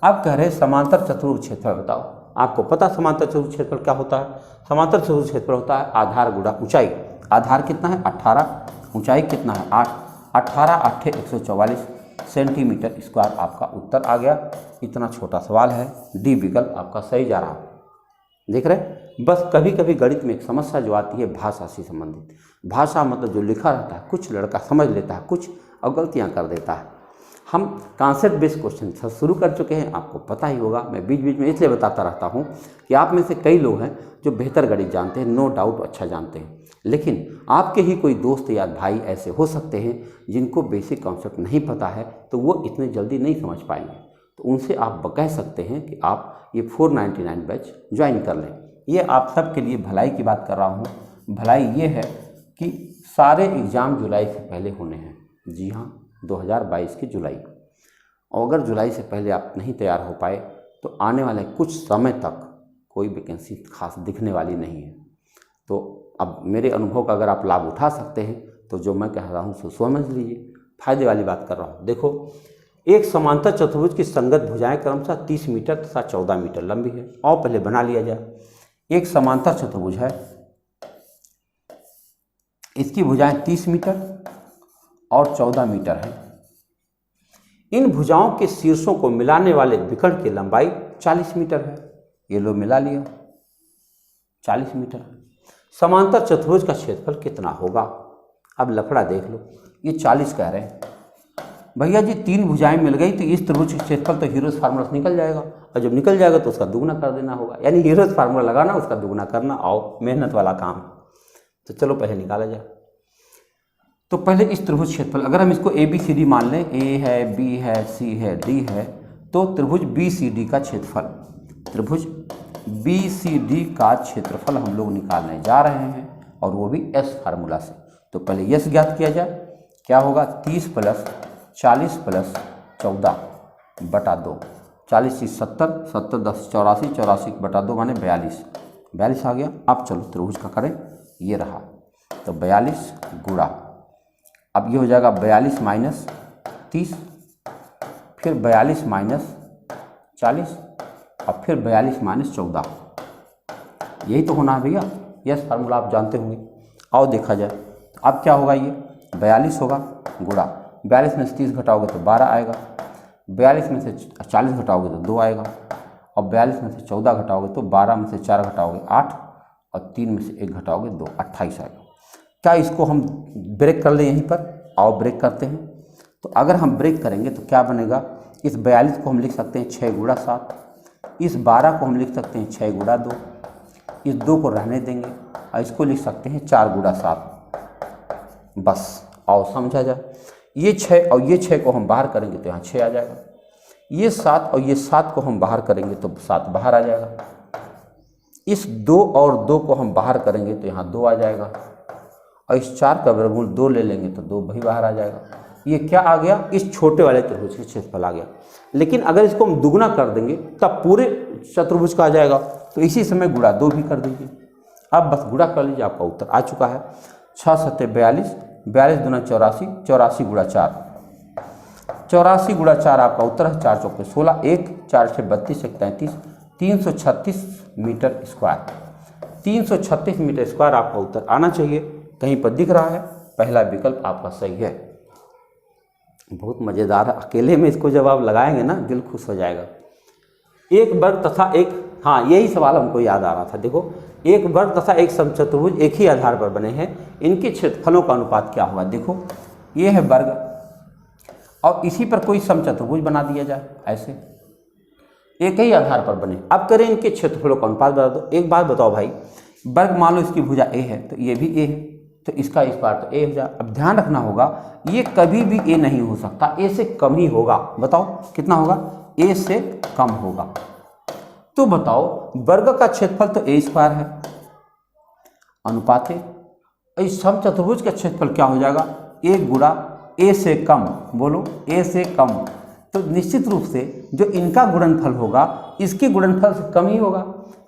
अब कह रहे समांतर चतुर्भुज क्षेत्रफल बताओ। आपको पता समांतर चतुर्भुज क्षेत्रफल क्या होता है। समांतर चतुर्भुज क्षेत्रफल होता है आधार गुणा ऊंचाई। आधार कितना है 18, ऊंचाई कितना है 8, 18 8 144 सेंटीमीटर स्क्वायर। आपका उत्तर आ गया। इतना छोटा सवाल है, डी विकल्प आपका सही जा रहा। देख रहे, बस कभी कभी गणित में एक समस्या जो आती है भाषा से संबंधित। भाषा मतलब जो लिखा रहता है, कुछ लड़का समझ लेता है, कुछ और गलतियाँ कर देता है। हम कॉन्सेप्ट बेस्ड क्वेश्चन शुरू कर चुके हैं, आपको पता ही होगा। मैं बीच बीच में इसलिए बताता रहता हूँ कि आप में से कई लोग हैं जो बेहतर गणित जानते हैं, नो डाउट अच्छा जानते हैं, लेकिन आपके ही कोई दोस्त या भाई ऐसे हो सकते हैं जिनको बेसिक कॉन्सेप्ट नहीं पता है, तो वो इतने जल्दी नहीं समझ पाएंगे। तो उनसे आप कह सकते हैं कि आप ये 499 बैच ज्वाइन कर लें। ये आप सब के लिए भलाई की बात कर रहा हूँ। भलाई ये है कि सारे एग्ज़ाम जुलाई से पहले होने हैं। जी हाँ, 2022 की जुलाई। और अगर जुलाई से पहले आप नहीं तैयार हो पाए तो आने वाले कुछ समय तक कोई वैकेंसी खास दिखने वाली नहीं है। तो अब मेरे अनुभव का अगर आप लाभ उठा सकते हैं तो जो मैं कह रहा हूँ सो समझ लीजिए, फायदे वाली बात कर रहा हूँ। देखो, एक समांतर चतुर्भुज की संगत भुजाएं क्रमशः 30 मीटर तथा 14 मीटर लंबी है। और पहले बना लिया जाए। एक समांतर चतुर्भुज है, इसकी भुजाएं 30 मीटर और 14 मीटर है। इन भुजाओं के शीर्षों को मिलाने वाले विकर्ण की लंबाई 40 मीटर है। ये लो मिला लिया, 40 मीटर। समांतर चतुर्भुज का क्षेत्रफल कितना होगा? अब लफड़ा देख लो, ये 40 कह रहे हैं। भैया जी 3 भुजाएं मिल गई तो इस त्रिभुज का क्षेत्रफल तो हीरोज फार्मूला से निकल जाएगा, और जब निकल जाएगा तो उसका दुगना कर देना होगा। यानी हीरोज फार्मूला लगाना, उसका दुगना करना, आओ मेहनत वाला काम। तो चलो पहले निकाला जाए। तो पहले इस त्रिभुज क्षेत्रफल, अगर हम इसको ABCD मान लें, A है, B है, C है, D है, तो त्रिभुज BCD का क्षेत्रफल, त्रिभुज BCD का क्षेत्रफल हम लोग निकालने जा रहे हैं, और वो भी S फार्मूला से। तो पहले S ज्ञात किया जाए। क्या होगा 30 प्लस 40 प्लस 14 बटा 2, 40 चीज 70, 70 10 84, 84 बटा 2 माने 42, 42 आ गया। अब चलो त्रिभुज का करें, ये रहा तो 42 गुणा, अब ये हो जाएगा 42 माइनस 30, फिर 42 माइनस 40 और फिर 42 माइनस 14, यही तो होना है भैया। यस फार्मूला आप जानते होंगे। आओ देखा जाए, अब क्या होगा, ये 42 होगा गुणा 42 में से 30 घटाओगे तो 12 आएगा, 42 में से 40 घटाओगे तो 2 आएगा, और 42 में से 14 घटाओगे तो 12 में से 4 घटाओगे 8 और 3 में से 1 घटाओगे 2, 28 आएगा। क्या इसको हम ब्रेक कर लें यहीं पर? आओ ब्रेक करते हैं। तो अगर हम ब्रेक करेंगे तो क्या बनेगा, इस 42 को हम लिख सकते हैं 6 गुणा 7, इस 12 को हम लिख सकते हैं 6 गुणा 2, इस 2 को रहने देंगे और इसको लिख सकते हैं 4 गुणा 7। बस आओ समझा जाए, ये 6 और ये 6 को हम बाहर करेंगे तो यहाँ 6 आ जाएगा, ये 7 और ये 7 को हम बाहर करेंगे तो 7 बाहर आ जाएगा, इस 2 और 2 को हम बाहर करेंगे तो यहाँ 2 आ जाएगा, और इस 4 का वर्गमूल 2 ले लेंगे तो 2 भी बाहर आ जाएगा। ये क्या आ गया, इस छोटे वाले त्रिभुज के क्षेत्रफल आ गया। लेकिन अगर इसको हम दुगना कर देंगे तब पूरे चतुर्भुज का आ जाएगा, तो इसी समय गुणा 2 भी कर दीजिए। अब बस गुणा कर लीजिए, आपका उत्तर आ चुका है। 6 7 42, 42 दूना 84, 84 गुणा 4, 84 गुणा 4 आपका उत्तर है। 4 चौके 16, 1 4 6 32 1 33, 336 मीटर स्क्वायर, 336 मीटर स्क्वायर आपका उत्तर आना चाहिए। कहीं पर दिख रहा है, पहला विकल्प आपका सही है। बहुत मज़ेदार है, अकेले में इसको जब आप लगाएंगे ना दिल खुश हो जाएगा। एक वर्ग तथा एक, हाँ यही सवाल हमको याद आ रहा था। देखो, एक वर्ग तथा एक समचतुर्भुज एक ही आधार पर बने हैं, इनके क्षेत्रफलों का अनुपात क्या होगा। देखो ये है वर्ग और इसी पर कोई समचतुर्भुज बना दिया जाए, ऐसे एक ही आधार पर बने। अब करें इनके क्षेत्रफलों का अनुपात बता दो। एक बात बताओ भाई, वर्ग मान लो इसकी भुजा ए है तो ये भी ए है, तो इसका स्क्वायर तो ए हो जाए। अब ध्यान रखना होगा, ये कभी भी ए नहीं हो सकता, ए से कम ही होगा। बताओ कितना होगा, ए से कम होगा। तो बताओ वर्ग का क्षेत्रफल तो ए स्क्वायर है, अनुपात इस समचतुर्भुज का क्षेत्रफल क्या हो जाएगा, ए गुणा ए से कम। बोलो ए से कम, तो निश्चित रूप से जो इनका गुणनफल होगा इसके गुणनफल से कम ही होगा।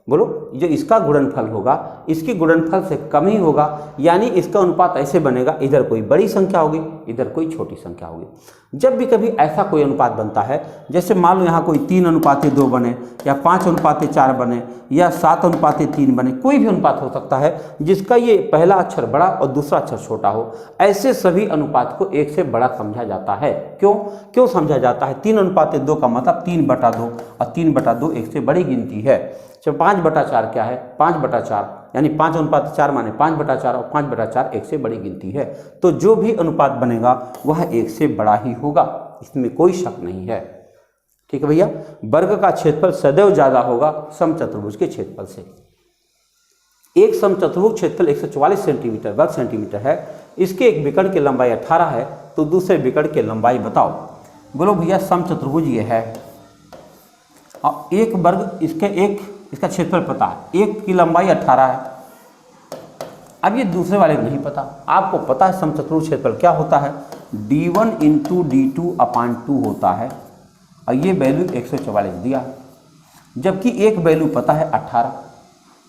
बोलो, जो इसका गुणनफल होगा इसके गुणनफल से कम ही होगा, यानी इसका अनुपात ऐसे बनेगा, इधर कोई बड़ी संख्या होगी इधर कोई छोटी संख्या होगी। जब भी कभी ऐसा कोई अनुपात बनता है, जैसे मान लो यहाँ कोई 3:2 बने या 5:4 बने या 7:3 बने, कोई भी अनुपात हो सकता है जिसका ये पहला अक्षर बड़ा और दूसरा अक्षर छोटा हो, ऐसे सभी अनुपात को एक से बड़ा समझा जाता है। क्यों समझा जाता है, 3:2 का मतलब 3/2 और 3/2 एक से बड़ी गिनती है। जब 5/4 क्या है, 5/4 यानी 5:4 माने 5/4 और 5/4 एक से बड़ी गिनती है। तो जो भी अनुपात बनेगा वह एक से बड़ा ही होगा, इसमें कोई शक नहीं है। ठीक है भैया, वर्ग का क्षेत्रफल सदैव ज्यादा होगा समचतुर्भुज के क्षेत्रफल से। एक समचतुर्भुज क्षेत्रफल 144 सेंटीमीटर वर्ग सेंटीमीटर है, इसके एक विकर्ण की लंबाई 18 है, तो दूसरे विकर्ण की लंबाई बताओ। बोलो भैया, समचतुर्भुज ये है और एक वर्ग इसका क्षेत्रफल पता है, एक की लंबाई 18 है। अब ये दूसरे वाले को नहीं पता, आपको पता है समचतुर्भुज क्षेत्रफल क्या होता है, d1 × d2/2 होता है और ये वैल्यू 144 दिया है, जबकि एक वैल्यू पता है 18।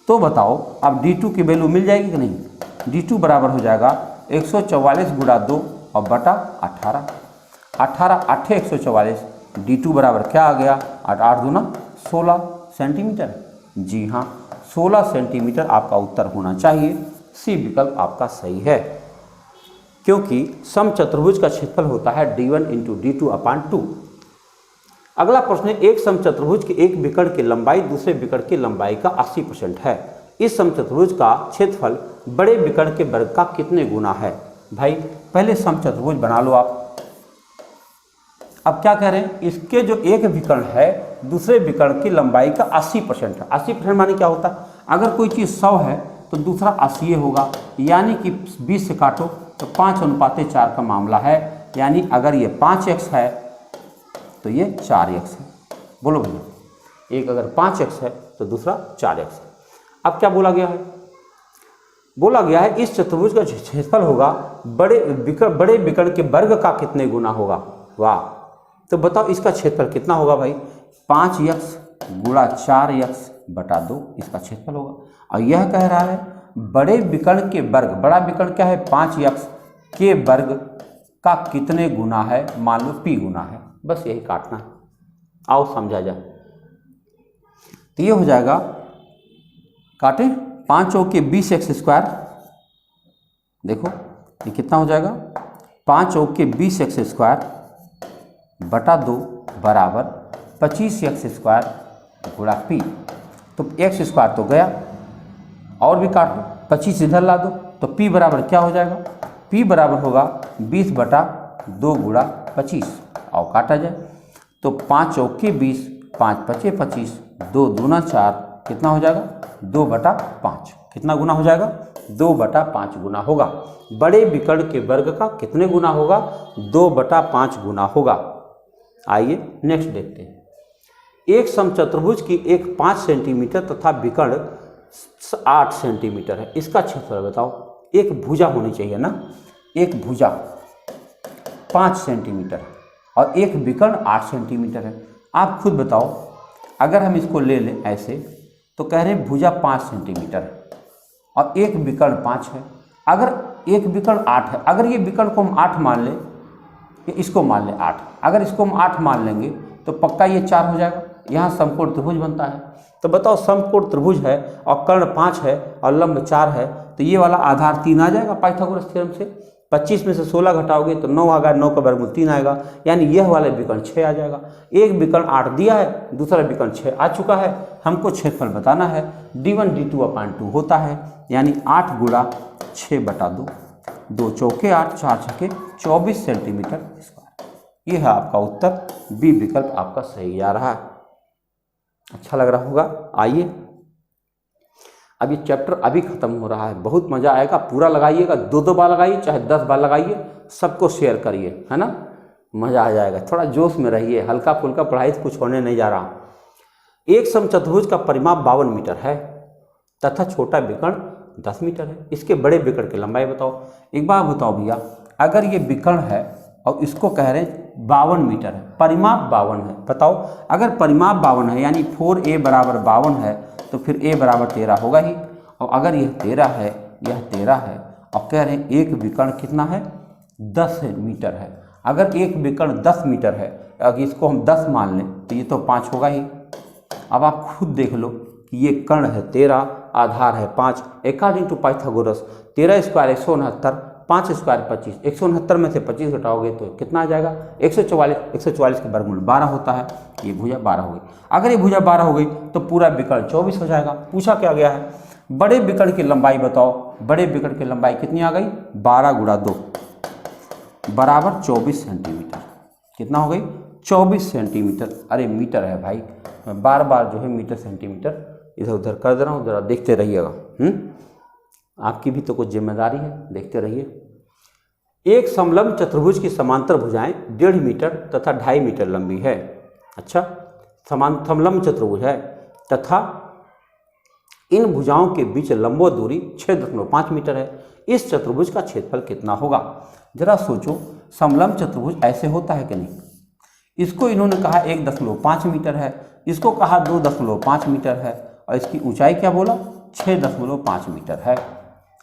तो बताओ अब d2 की वैल्यू मिल जाएगी कि नहीं। d2 बराबर हो जाएगा 144 गुणा 2 और बटा 18, 18 8 144, d2 बराबर क्या आ गया, 8 दूना 16 सेंटीमीटर। जी हाँ, 16 सेंटीमीटर आपका उत्तर होना चाहिए। सी विकल्प आपका सही है, क्योंकि समचतुर्भुज का क्षेत्रफल होता है d1 × d2/2। अगला प्रश्न, एक समचतुर्भुज के एक विकर्ण की लंबाई दूसरे विकर्ण की लंबाई का 80% है। इस समचतुर्भुज का क्षेत्रफल बड़े विकर्ण के वर्ग का कितने गुना है। भाई पहले समचतुर्भुज बना लो आप। अब क्या कह रहे हैं, इसके जो एक विकर्ण है दूसरे विकर्ण की लंबाई का 80% है। 80% माने क्या होता है, अगर कोई चीज़ 100 है तो दूसरा 80 होगा, यानी कि 20 से काटो तो 5:4 का मामला है, यानी अगर ये 5x है तो ये 4x है। बोलो भैया, एक अगर 5x है तो दूसरा 4x है। अब क्या बोला गया है, बोला गया है इस चतुर्भुज का क्षेत्रफल होगा बड़े विकर्ण के वर्ग का कितने गुना होगा। वाह, तो बताओ इसका क्षेत्रफल कितना होगा भाई, 5x गुणा 4x बटा 2 इसका क्षेत्रफल होगा। और यह कह रहा है बड़े विकर्ण के वर्ग, बड़ा विकर्ण क्या है 5x के वर्ग का कितने गुना है, मान लो p गुना है, बस यही काटना है। आओ समझा जाए, तो ये हो जाएगा, काटे 5 चौके 20x स्क्वायर, देखो ये कितना हो जाएगा 5 चौके 20x स्क्वायर बटा 2 बराबर 25x स्क्वायर गुणा p। तो x स्क्वायर तो गया, और भी काट लो, 25 इधर ला दो, तो p बराबर क्या हो जाएगा, p बराबर होगा 20 बटा 2 गुणा 25, और काटा जाए तो 5 चौके 20, 5 पचे 25, 2 दूना 4, कितना हो जाएगा 2 बटा 5, कितना गुना हो जाएगा 2 बटा 5 गुना होगा। बड़े विकर्ण के वर्ग का कितने गुना होगा, 2 बटा 5 गुना होगा। आइए नेक्स्ट देखते हैं। एक समचतुर्भुज की एक 5 सेंटीमीटर तथा विकर्ण 8 सेंटीमीटर है, इसका क्षेत्रफल बताओ। एक भुजा होनी चाहिए ना, एक भुजा 5 सेंटीमीटर और एक विकर्ण 8 सेंटीमीटर है। आप खुद बताओ, अगर हम इसको ले लें ऐसे, तो कह रहे भुजा 5 सेंटीमीटर है और एक विकर्ण 5 है। अगर एक विकर्ण 8 है, अगर ये विकर्ण को हम 8 मान लें, इसको मान लें 8, अगर इसको हम 8 मान लेंगे तो पक्का ये 4 हो जाएगा, यहाँ समकोण त्रिभुज बनता है। तो बताओ समकोण त्रिभुज है और कर्ण 5 है और लंब 4 है, तो ये वाला आधार 3 आ जाएगा पाइथागोरस थ्योरम से। 25 में से 16 घटाओगे तो 9 आएगा, 9 का वर्गमूल 3 आएगा, यानी यह वाला विकर्ण 6 आ जाएगा। एक विकर्ण 8 दिया है, दूसरा विकर्ण 6 आ चुका है, हमको क्षेत्रफल बताना है। d1 d2/2 होता है, यानी 8 गुणा 6 बटा 2, 2 चौके 8, 4 छके 24 सेंटीमीटर स्क्वायर। ये है आपका उत्तर, बी विकल्प आपका सही आ रहा है। अच्छा लग रहा होगा। आइए, अब ये चैप्टर अभी खत्म हो रहा है, बहुत मजा आएगा, पूरा लगाइएगा, 2 बार लगाइए, चाहे 10 बार लगाइए, सबको शेयर करिए, है ना, मजा आ जाएगा। थोड़ा जोश में रहिए, हल्का फुल्का पढ़ाई से कुछ होने नहीं जा रहा। एक समचतुर्भुज का परिमाप 52 मीटर है तथा छोटा विकर्ण 10 मीटर है, इसके बड़े विकर्ण की लंबाई बताओ। एक बार बताओ भैया, अगर ये विकर्ण है और इसको कह रहे हैं 52 मीटर है, परिमाप 52 है, बताओ अगर परिमाप 52 है यानी 4a बराबर 52 है, तो फिर a बराबर 13 होगा ही। और अगर यह 13 है, यह 13 है, और कह रहे हैं एक विकर्ण कितना है 10 मीटर है। अगर एक विकर्ण 10 मीटर है, अगर इसको हम 10 मान लें तो ये तो 5 होगा ही। अब आप खुद देख लो कि ये कर्ण है 13, आधार है 5, according to Pythagoras 13 square 169, 5 square 25, 169 में से 25 घटाओगे तो कितना आ जाएगा 144, 144 के वर्गमूल 12 होता है, ये भुजा 12 हो गई। अगर ये भुजा 12 हो गई तो पूरा विकर्ण 24 हो जाएगा। पूछा क्या गया है, बड़े विकर्ण की लंबाई बताओ। बड़े विकर्ण की लंबाई कितनी आ गई 12 गुणा 2 बराबर 24 सेंटीमीटर, कितना हो गई 24 सेंटीमीटर। अरे मीटर है भाई, मैं बार बार जो है मीटर सेंटीमीटर इधर उधर कर दे रहा हूँ, जरा देखते रहिएगा। आपकी भी तो कुछ जिम्मेदारी है, देखते रहिए। एक समलंब चतुर्भुज की समांतर भुजाएं 1.5 मीटर तथा 2.5 मीटर लंबी है। अच्छा, समलंब चतुर्भुज है तथा इन भुजाओं के बीच लंबवत दूरी 6.5 मीटर है। इस चतुर्भुज का क्षेत्रफल कितना होगा। जरा सोचो, समलंब चतुर्भुज ऐसे होता है कि नहीं। इसको इन्होंने कहा 1.5 मीटर है, इसको कहा 2.5 मीटर है, और इसकी ऊंचाई क्या बोला 6.5 मीटर है।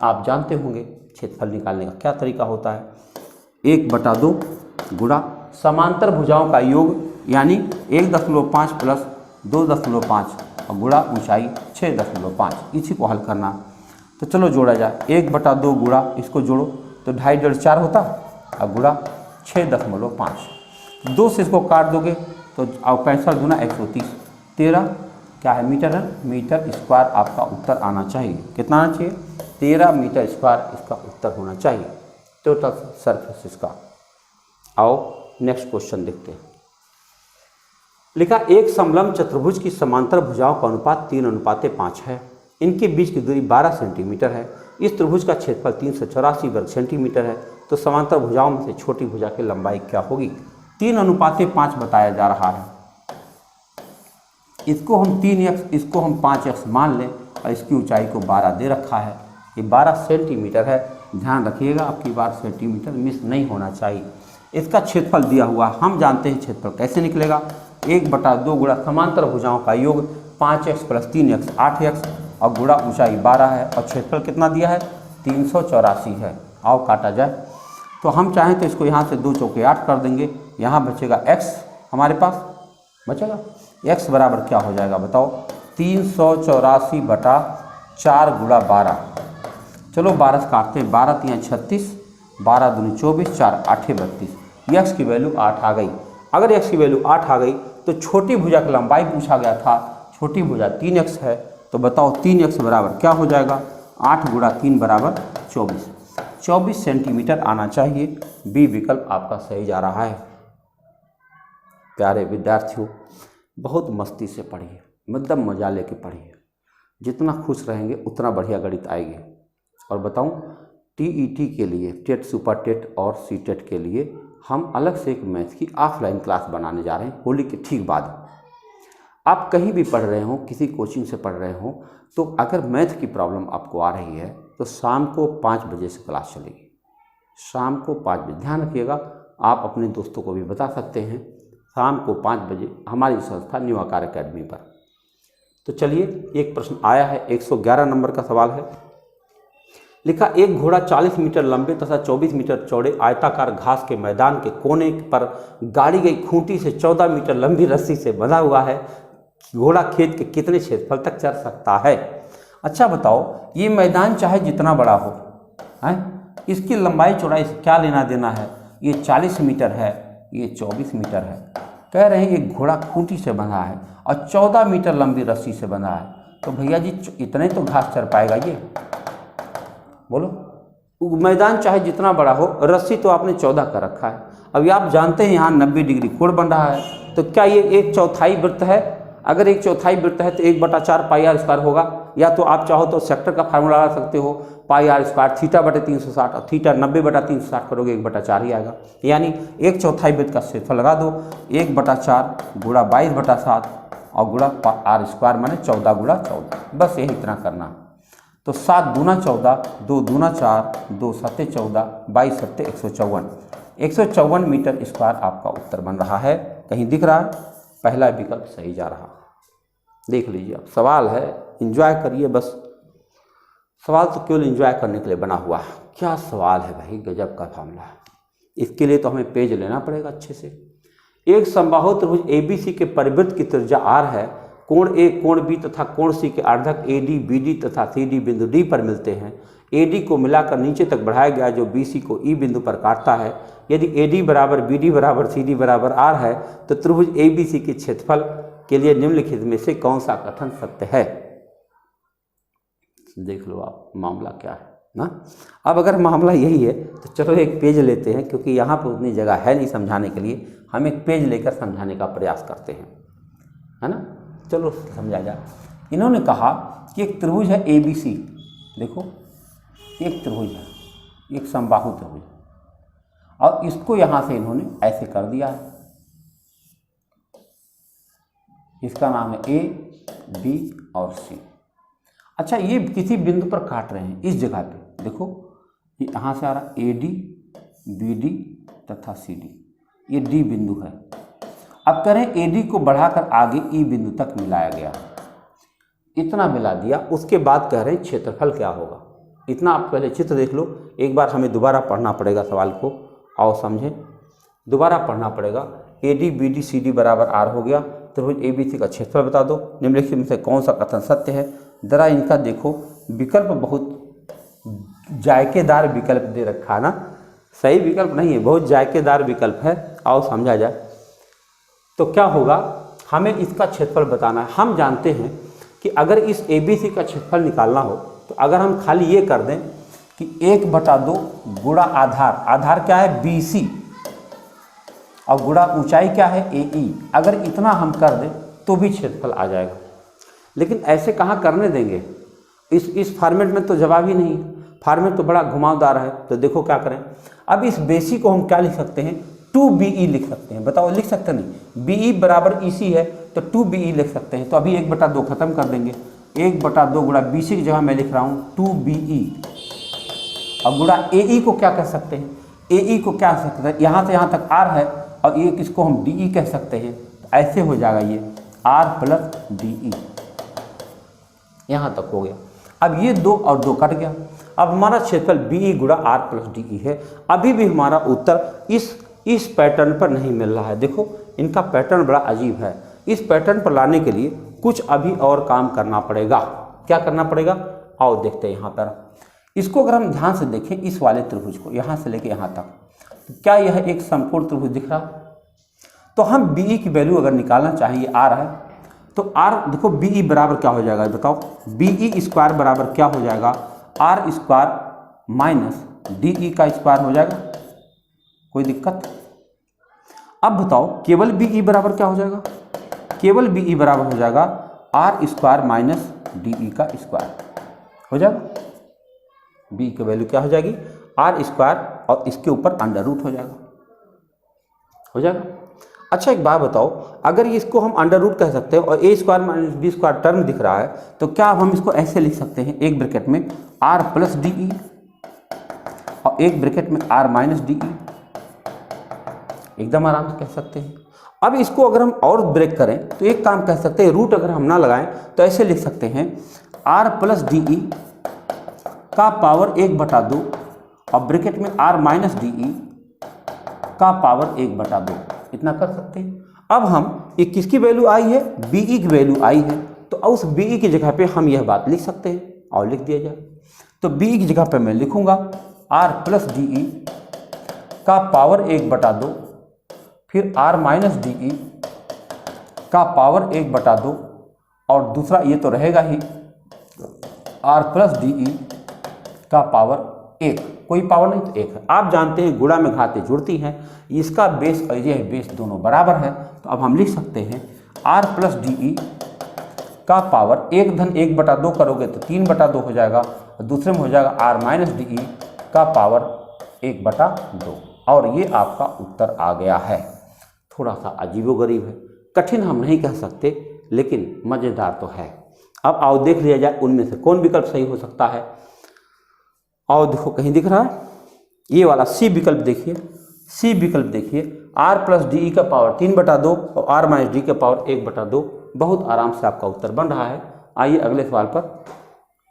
आप जानते होंगे क्षेत्रफल निकालने का क्या तरीका होता है, 1/2 गुणा समांतर भुजाओं का योग, यानी 1.5 प्लस 2.5 और गुणा ऊंचाई 6.5, इसी को हल करना। तो चलो जोड़ा जाए, 1/2 गुणा इसको जोड़ो तो 2.5 4 होता, और गुणा 6.5, 2 से इसको काट दोगे तो 65 गुना 130, 13 क्या है मीटर है, मीटर स्क्वायर आपका उत्तर आना चाहिए। कितना आना चाहिए 13 मीटर स्क्वायर इसका उत्तर होना चाहिए, टोटल सरफेस इसका। आओ नेक्स्ट क्वेश्चन देखते हैं। लिखा एक समलंब चतुर्भुज की समांतर भुजाओं का अनुपात 3:5 है, इनके बीच की दूरी 12 सेंटीमीटर है। इस त्रिभुज का क्षेत्रफल 384 वर्ग सेंटीमीटर है, तो समांतर भुजाओं में से छोटी भुजा की लंबाई क्या होगी। 3:5 बताया जा रहा है, इसको हम 3x, इसको हम 5x मान लें, और इसकी ऊंचाई को 12 दे रखा है। ये 12 सेंटीमीटर है, ध्यान रखिएगा आपकी बार सेंटीमीटर मिस नहीं होना चाहिए। इसका क्षेत्रफल दिया हुआ, हम जानते हैं क्षेत्रफल कैसे निकलेगा, 1/2 गुणा समांतर भुजाओं का योग 5x + 3x 8x और गुणा ऊंचाई 12 है और क्षेत्रफल कितना दिया है 384 है। आओ काटा जाए। तो हम चाहें तो इसको यहाँ से 2 चौके 8 कर देंगे, यहाँ बचेगा x, हमारे पास बचेगा x बराबर क्या हो जाएगा बताओ, 384/4 गुणा 12। चलो 12 से काटते हैं, 12 × 36, 12 दूनी 24, 4 8 32। x की वैल्यू 8 आ गई। अगर x की वैल्यू 8 आ गई तो छोटी भुजा की लंबाई पूछा गया था, छोटी भुजा 3x है, तो बताओ 3x बराबर क्या हो जाएगा, 8 × 3 = 24। 24 सेंटीमीटर आना चाहिए। बी विकल्प आपका सही जा रहा है। प्यारे विद्यार्थियों, बहुत मस्ती से पढ़िए, एकदम मजा लेके पढ़िए। जितना खुश रहेंगे उतना बढ़िया गणित आएगी। और बताऊं, टीईटी के लिए, टेट, सुपर टेट और सीटेट के लिए हम अलग से एक मैथ की ऑफलाइन क्लास बनाने जा रहे हैं होली के ठीक बाद। आप कहीं भी पढ़ रहे हो, किसी कोचिंग से पढ़ रहे हो, तो अगर मैथ की प्रॉब्लम आपको आ रही है तो शाम को 5 बजे से क्लास चलेगी। शाम को 5 बजे, ध्यान रखिएगा। आप अपने दोस्तों को भी बता सकते हैं, शाम को 5 बजे हमारी संस्था न्यू आकार अकेडमी पर। तो चलिए, एक प्रश्न आया है, 111 नंबर का सवाल है। लिखा, एक घोड़ा 40 मीटर लंबे तथा 24 मीटर चौड़े आयताकार घास के मैदान के कोने पर गाड़ी गई खूंटी से 14 मीटर लंबी रस्सी से बंधा हुआ है। घोड़ा खेत के कितने क्षेत्रफल तक चल सकता है? अच्छा बताओ, ये मैदान चाहे जितना बड़ा हो, है, इसकी लंबाई चौड़ाई से क्या लेना देना है? ये 40 मीटर है, ये 24 मीटर है। कह रहे हैं एक घोड़ा खूंटी से बंधा है और 14 मीटर लंबी रस्सी से बंधा है, तो भैया जी इतने तो घास चर पाएगा ये? बोलो, मैदान चाहे जितना बड़ा हो, रस्सी तो आपने 14 का रखा है। अभी आप जानते हैं यहाँ 90 डिग्री कोण बन रहा है, तो क्या ये 1/4 वृत्त है? अगर 1/4 वृत्त है तो 1/4 πr² होगा। या तो आप चाहो तो सेक्टर का फार्मूला लगा सकते हो, πr² θ/360, और θ 90/360 करोगे 1/4 ही आएगा। यानी 1/4 वृत्त का क्षेत्रफल लगा दो, 1/4 गुणा 22/7 और गुणा r² माने 14 × 14। बस यही इतना करना। तो 7 दूना 14, 2 दूना 4, 2 7 14, 22 7 154। 154 मीटर स्क्वायर आपका उत्तर बन रहा है। कहीं दिख रहा है? पहला विकल्प सही जा रहा। देख लीजिए, अब सवाल है, एंजॉय करिए बस। सवाल तो केवल एंजॉय करने के लिए बना हुआ है। क्या सवाल है भाई, गजब का मामला है। इसके लिए तो हमें पेज लेना पड़ेगा अच्छे से। एक समबाहु त्रिभुज ABC के परिवृत्त की त्रिज्या r है। कोण A, कोण B तथा कोण C के अर्धक AD, BD तथा CD बिंदु D पर मिलते हैं। AD को मिलाकर नीचे तक बढ़ाया गया जो BC को E बिंदु पर काटता है। यदि AD बराबर BD बराबर CD बराबर R है तो त्रिभुज ABC के क्षेत्रफल के लिए निम्नलिखित में से कौन सा कथन सत्य है? देख लो आप मामला क्या है ना। अब अगर मामला यही है तो चलो एक पेज लेते हैं, क्योंकि यहाँ पर उतनी जगह है नहीं समझाने के लिए। हम एक पेज लेकर समझाने का प्रयास करते हैं, है ना। चलो समझा जाए। इन्होंने कहा कि एक त्रिभुज है ABC। देखो, एक त्रिभुज है, एक समबाहु त्रिभुज, और इसको यहाँ से इन्होंने ऐसे कर दिया है। इसका नाम है A, B और C। अच्छा, ये किसी बिंदु पर काट रहे हैं इस जगह पे। देखो, ये यहाँ से आ रहा AD, BD तथा CD, ये D बिंदु है। अब करें AD को बढ़ाकर आगे E बिंदु तक मिलाया गया, इतना मिला दिया। उसके बाद कह रहे हैं क्षेत्रफल क्या होगा। इतना आप पहले चित्र देख लो, एक बार हमें दोबारा पढ़ना पड़ेगा सवाल को। आओ समझें, दोबारा पढ़ना पड़ेगा। AD, BD, CD बराबर R हो गया। त्रिभुज ABC का क्षेत्रफल बता दो। निम्नलिखित में से कौन सा कथन सत्य है? जरा इनका देखो, विकल्प बहुत जायकेदार विकल्प दे रखा ना। सही विकल्प नहीं है, बहुत जायकेदार विकल्प है। आओ समझा जाए। तो क्या होगा, हमें इसका क्षेत्रफल बताना है। हम जानते हैं कि अगर इस ABC का क्षेत्रफल निकालना हो तो अगर हम खाली ये कर दें कि 1/2 गुणा आधार, आधार क्या है BC, और गुणा ऊंचाई क्या है AE, अगर इतना हम कर दें तो भी क्षेत्रफल आ जाएगा। लेकिन ऐसे कहाँ करने देंगे, इस फॉर्मेट में तो जवाब ही नहीं। फॉर्मेट तो बड़ा घुमावदार है। तो देखो क्या करें, अब इस BC को हम क्या लिख सकते हैं, 2BE लिख सकते हैं। बताओ, लिख सकते नहीं? BE बराबर EC है तो 2BE लिख सकते हैं। तो अभी 1/2 खत्म कर देंगे, 1/2 गुणा BC की जगह मैं लिख रहा हूँ 2BE और गुणा AE को क्या कह सकते हैं, AE को क्या कह सकते हैं, यहाँ से यहाँ तक R है और ये किसको हम DE कह सकते हैं। तो ऐसे हो जाएगा ये R + DE, यहाँ तक हो गया। अब ये 2 और 2 कट गया। अब हमारा क्षेत्रफल BE गुणा R + DE है। अभी भी हमारा उत्तर इस पैटर्न पर नहीं मिल रहा है। देखो इनका पैटर्न बड़ा अजीब है। इस पैटर्न पर लाने के लिए कुछ अभी और काम करना पड़ेगा। क्या करना पड़ेगा, आओ देखते हैं। यहाँ पर इसको अगर हम ध्यान से देखें, इस वाले त्रिभुज को यहाँ से लेके यहाँ तक, तो क्या यह एक समकोण त्रिभुज दिख रहा? तो हम BE की वैल्यू अगर निकालना चाहें, ये R है, तो R देखो BE बराबर क्या हो जाएगा बताओ, BE स्क्वायर बराबर क्या हो जाएगा, R स्क्वायर - DE का स्क्वायर हो जाएगा। कोई दिक्कत? अब बताओ केवल BE बराबर क्या हो जाएगा, केवल BE बराबर हो जाएगा R स्क्वायर - DE का स्क्वायर हो जाएगा। B की वैल्यू क्या हो जाएगी, R स्क्वायर और इसके ऊपर √ हो जाएगा। अच्छा एक बात बताओ, अगर इसको हम √ कह सकते हैं और A square - B square term दिख रहा है, तो क्या हम इसको ऐसे लिख सकते हैं, एक ब्रैकेट में R + DE और एक ब्रैकेट में R - DE, एकदम आराम से कह सकते हैं। अब इसको अगर हम और ब्रेक करें तो एक काम कह सकते हैं, रूट अगर हम ना लगाएं तो ऐसे लिख सकते हैं R + DE का पावर 1/2 और ब्रैकेट में R - DE का पावर 1/2, इतना कर सकते हैं। अब हम ये किसकी वैल्यू आई है, BE की वैल्यू आई है, तो उस BE की जगह पे हम यह बात लिख सकते हैं और लिख दिया जाए। तो BE की जगह पे मैं लिखूंगा R + DE का पावर 1/2, फिर R - DE का पावर 1/2 और दूसरा ये तो रहेगा ही R + DE का पावर 1, कोई पावर नहीं तो 1 है। आप जानते हैं गुणा में घातें जुड़ती हैं, इसका बेस और यह बेस दोनों बराबर है, तो अब हम लिख सकते हैं R + DE का पावर 1 धन 1/2 करोगे तो 3/2 हो जाएगा और दूसरे में हो जाएगा R - DE का पावर 1/2 और ये आपका उत्तर आ गया है। थोड़ा सा अजीबोगरीब है, कठिन हम नहीं कह सकते, लेकिन मज़ेदार तो है। अब आओ देख लिया जाए उनमें से कौन विकल्प सही हो सकता है। आओ देखो कहीं दिख रहा है, ये वाला C विकल्प देखिए, C विकल्प देखिए, R + DE का पावर 3/2 और R - DE का पावर 1/2, बहुत आराम से आपका उत्तर बन रहा है। आइए अगले सवाल पर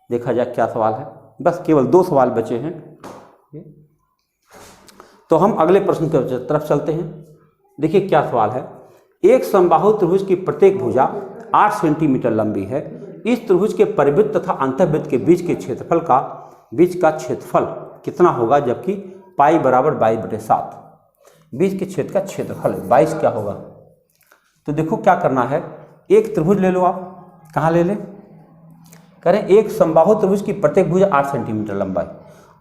देखा जाए क्या सवाल है। बस केवल 2 सवाल बचे हैं, तो हम अगले प्रश्न की तरफ चलते हैं। देखिए क्या सवाल है, एक समबाहु त्रिभुज की प्रत्येक भुजा 8 सेंटीमीटर लंबी है। इस त्रिभुज के परिवृत्त तथा अंतर्वृत्त के बीच का क्षेत्रफल कितना होगा, जबकि पाई बराबर 22/7, बीच के क्षेत्र का क्षेत्रफल 22 क्या होगा। तो देखो क्या करना है, एक त्रिभुज ले लो आप, कहाँ ले लें, करें एक समबाहु त्रिभुज की प्रत्येक भुजा 8 सेंटीमीटर लंबाई।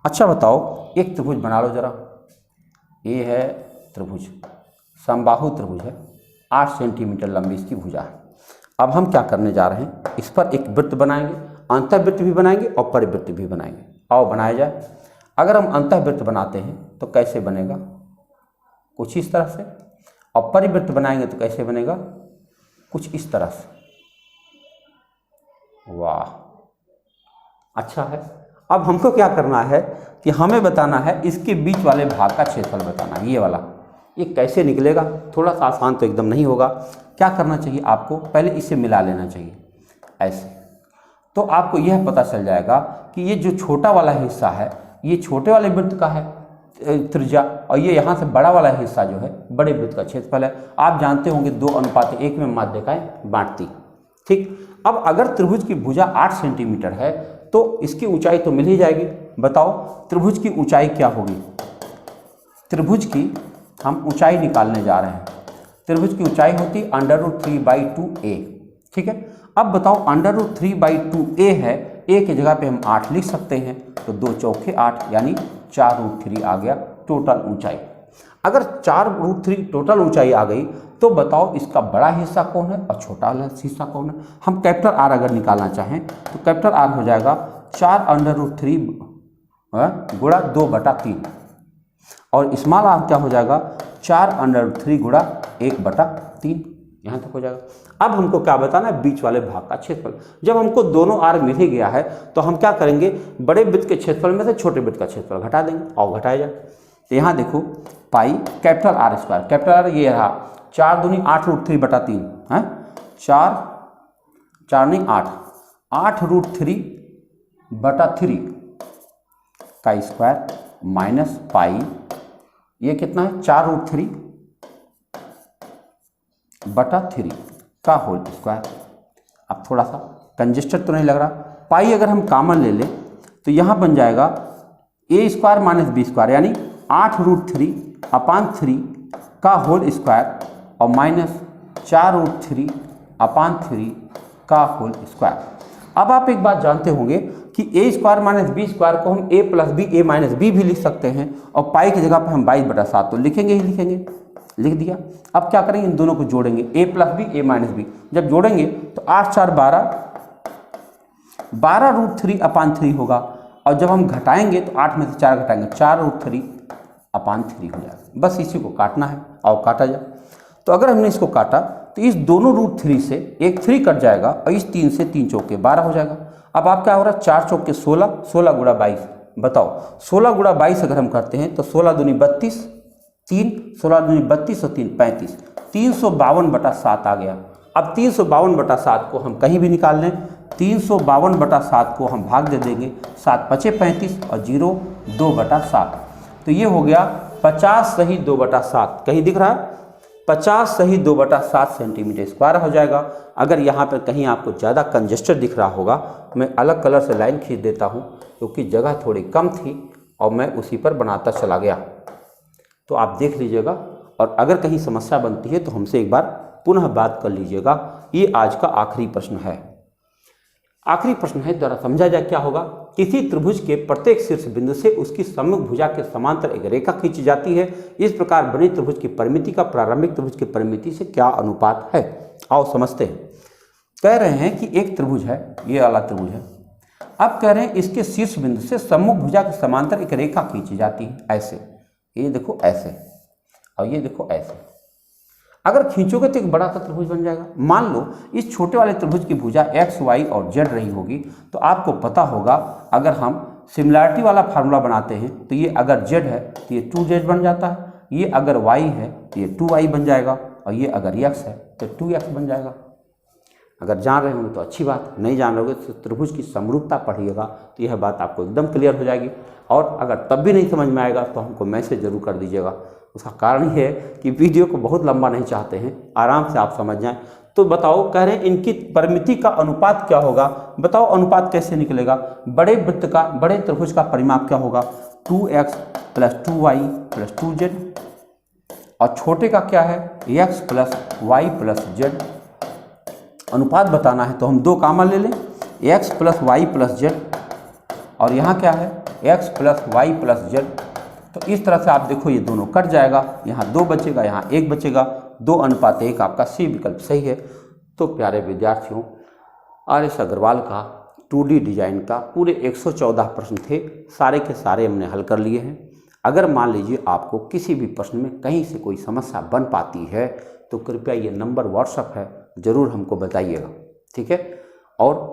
अच्छा बताओ एक त्रिभुज बना लो जरा, ये है त्रिभुज, समबाहु त्रिभुज है, 8 सेंटीमीटर लंबी इसकी भुजा है। अब हम क्या करने जा रहे हैं, इस पर एक वृत्त बनाएंगे, अंतर्वृत्त भी बनाएंगे और परिवृत्त भी बनाएंगे। आओ बनाया जाए। अगर हम अंतर्वृत्त बनाते हैं तो कैसे बनेगा, कुछ इस तरह से, और परिवृत्त बनाएंगे तो कैसे बनेगा, कुछ इस तरह से। वाह अच्छा है। अब हमको क्या करना है कि हमें बताना है इसके बीच वाले भाग का क्षेत्रफल बताना है, ये वाला, ये कैसे निकलेगा। थोड़ा सा आसान तो एकदम नहीं होगा। क्या करना चाहिए आपको, पहले इसे मिला लेना चाहिए ऐसे, तो आपको यह पता चल जाएगा कि ये जो छोटा वाला हिस्सा है ये छोटे वाले वृत्त का है त्रिज्या, और ये यहाँ से बड़ा वाला हिस्सा जो है बड़े वृत्त का क्षेत्रफल है। आप जानते होंगे 2:1 में माध्यिकाएं बांटती, ठीक। अब अगर त्रिभुज की भुजा 8 सेंटीमीटर है तो इसकी ऊंचाई तो मिल ही जाएगी। बताओ त्रिभुज की ऊंचाई क्या होगी, त्रिभुज की हम ऊंचाई निकालने जा रहे हैं। त्रिभुज की ऊंचाई होती √3/2a, ठीक है। अब बताओ √3/2a है, a की जगह पे हम 8 लिख सकते हैं, तो 2 चौके 8 यानी 4√3 आ गया टोटल ऊंचाई। अगर 4√3 टोटल ऊंचाई आ गई तो बताओ इसका बड़ा हिस्सा कौन है और छोटा वाला हिस्सा कौन है। हम कैपिटल R अगर निकालना चाहें तो कैपिटल R हो जाएगा 4√3 गुणा 2/3 और स्मॉल r क्या हो जाएगा 4√3 गुणा 1/3। यहाँ तक हो जाएगा। अब हमको क्या बताना है, बीच वाले भाग का क्षेत्रफल। जब हमको दोनों आर मिल ही गया है तो हम क्या करेंगे, बड़े वृत्त के क्षेत्रफल में से छोटे वृत्त का क्षेत्रफल घटा देंगे और घटाया जाए। तो यहाँ देखो pi capital R square, capital R ये रहा 4 दूनी 8 रूट 3 बटा 3 है, 4 नहीं 8 रूट 3 बटा 3 का स्क्वायर माइनस पाई ये कितना है 4 रूट 3 बटा 3 का होल स्क्वायर। अब थोड़ा सा कंजेस्टेड तो नहीं लग रहा, पाई अगर हम कॉमन ले लें तो यहाँ बन जाएगा ए स्क्वायर माइनस बी स्क्वायर यानी 8 रूट 3 अपान 3 का होल स्क्वायर और माइनस 4 रूट 3 अपान 3 का होल स्क्वायर। अब आप एक बात जानते होंगे कि ए स्क्वायर माइनस बी स्क्वायर को हम ए प्लस बी ए माइनस बी भी लिख सकते हैं और पाई की जगह पर हम 22/7 तो लिखेंगे ही लिखेंगे, लिख दिया। अब क्या करेंगे, इन दोनों को जोड़ेंगे, ए प्लस बी ए माइनस बी। जब जोड़ेंगे तो 8 4 12 रूट 3 अपान 3 होगा और जब हम घटाएंगे तो 8 में से 4 घटाएंगे 4 रूट 3 अपान 3 हो जाएगा। बस इसी को काटना है और काटा जाए। तो अगर हमने इसको काटा तो इस दोनों रूट 3 से एक 3 कट जाएगा और इस 3 से 3 चौके 12 हो जाएगा। अब आप क्या हो रहा है 4 चौके 16, 16 गुणा 22 बताओ 16 गुणा 22 अगर हम करते हैं तो 16 दूनी 32 3 16 दूनी 32 और 3 35 352/7 आ गया। अब 352/7 को हम कहीं भी निकाल लें, 352/7 को हम भाग दे देंगे, 7 5 35 और 0 2/7 तो ये हो गया 50 सही 2/7। कहीं दिख रहा है 50 सही 2/7 सेंटीमीटर स्क्वायर हो जाएगा। अगर यहाँ पर कहीं आपको ज़्यादा कंजेस्टेड दिख रहा होगा मैं अलग कलर से लाइन खींच देता हूँ क्योंकि जगह थोड़ी कम थी और मैं उसी पर बनाता चला गया, तो आप देख लीजिएगा। और अगर कहीं समस्या बनती है तो हमसे एक बार पुनः बात कर लीजिएगा। ये आज का आखिरी प्रश्न है, आखिरी प्रश्न है, द्वारा समझा जाए क्या होगा। किसी त्रिभुज के प्रत्येक शीर्ष बिंदु से उसकी सम्मुख भुजा के समांतर एक रेखा खींची जाती है। इस प्रकार बने त्रिभुज की परिमिति का प्रारंभिक त्रिभुज की परिमिति से क्या अनुपात है। आओ समझते हैं। कह रहे हैं कि एक त्रिभुज है, ये वाला त्रिभुज है। अब कह रहे हैं इसके शीर्ष बिंदु से सम्मुख भुजा के समांतर एक रेखा खींची जाती है, ऐसे, ये देखो ऐसे और ये देखो ऐसे। अगर खींचोगे तो एक बड़ा सा त्रिभुज बन जाएगा। मान लो इस छोटे वाले त्रिभुज की भुजा x, y और z रही होगी तो आपको पता होगा अगर हम सिमिलैरिटी वाला फार्मूला बनाते हैं तो ये अगर z है तो ये 2z बन जाता है, ये अगर y है तो ये 2y बन जाएगा और ये अगर x है तो 2x बन जाएगा। अगर जान रहे होंगे तो अच्छी बात, नहीं जान रहे तो त्रिभुज की समरूपता पढ़िएगा तो यह बात आपको एकदम क्लियर हो जाएगी। और अगर तब भी नहीं समझ में आएगा तो हमको मैसेज जरूर कर दीजिएगा। उसका कारण ये है कि वीडियो को बहुत लंबा नहीं चाहते हैं, आराम से आप समझ जाएं। तो बताओ, कह रहे हैं इनकी परिमिति का अनुपात क्या होगा। बताओ अनुपात कैसे निकलेगा। बड़े वृत्त का, बड़े त्रिभुज का परिमाप क्या होगा 2x + 2y + 2z और छोटे का क्या है x + y + z। अनुपात बताना है तो हम 2 कॉमन ले लें, x + y + z और यहाँ क्या है x + y + z। तो इस तरह से आप देखो ये दोनों कट जाएगा, यहाँ 2 बचेगा, यहाँ 1 बचेगा, 2:1 आपका सी विकल्प सही है। तो प्यारे विद्यार्थियों, आर.एस. अग्रवाल का 2D डिजाइन का पूरे 114 प्रश्न थे, सारे के सारे हमने हल कर लिए हैं। अगर मान लीजिए आपको किसी भी प्रश्न में कहीं से कोई समस्या बन पाती है तो कृपया ये नंबर व्हाट्सअप है, ज़रूर हमको बताइएगा, ठीक है। और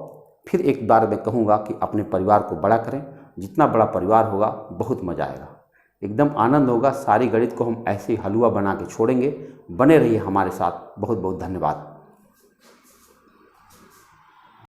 फिर एक बार मैं कहूँगा कि अपने परिवार को बड़ा करें, जितना बड़ा परिवार होगा बहुत मज़ा आएगा, एकदम आनंद होगा। सारी गणित को हम ऐसे ही हलवा बना के छोड़ेंगे। बने रहिए हमारे साथ। बहुत बहुत धन्यवाद।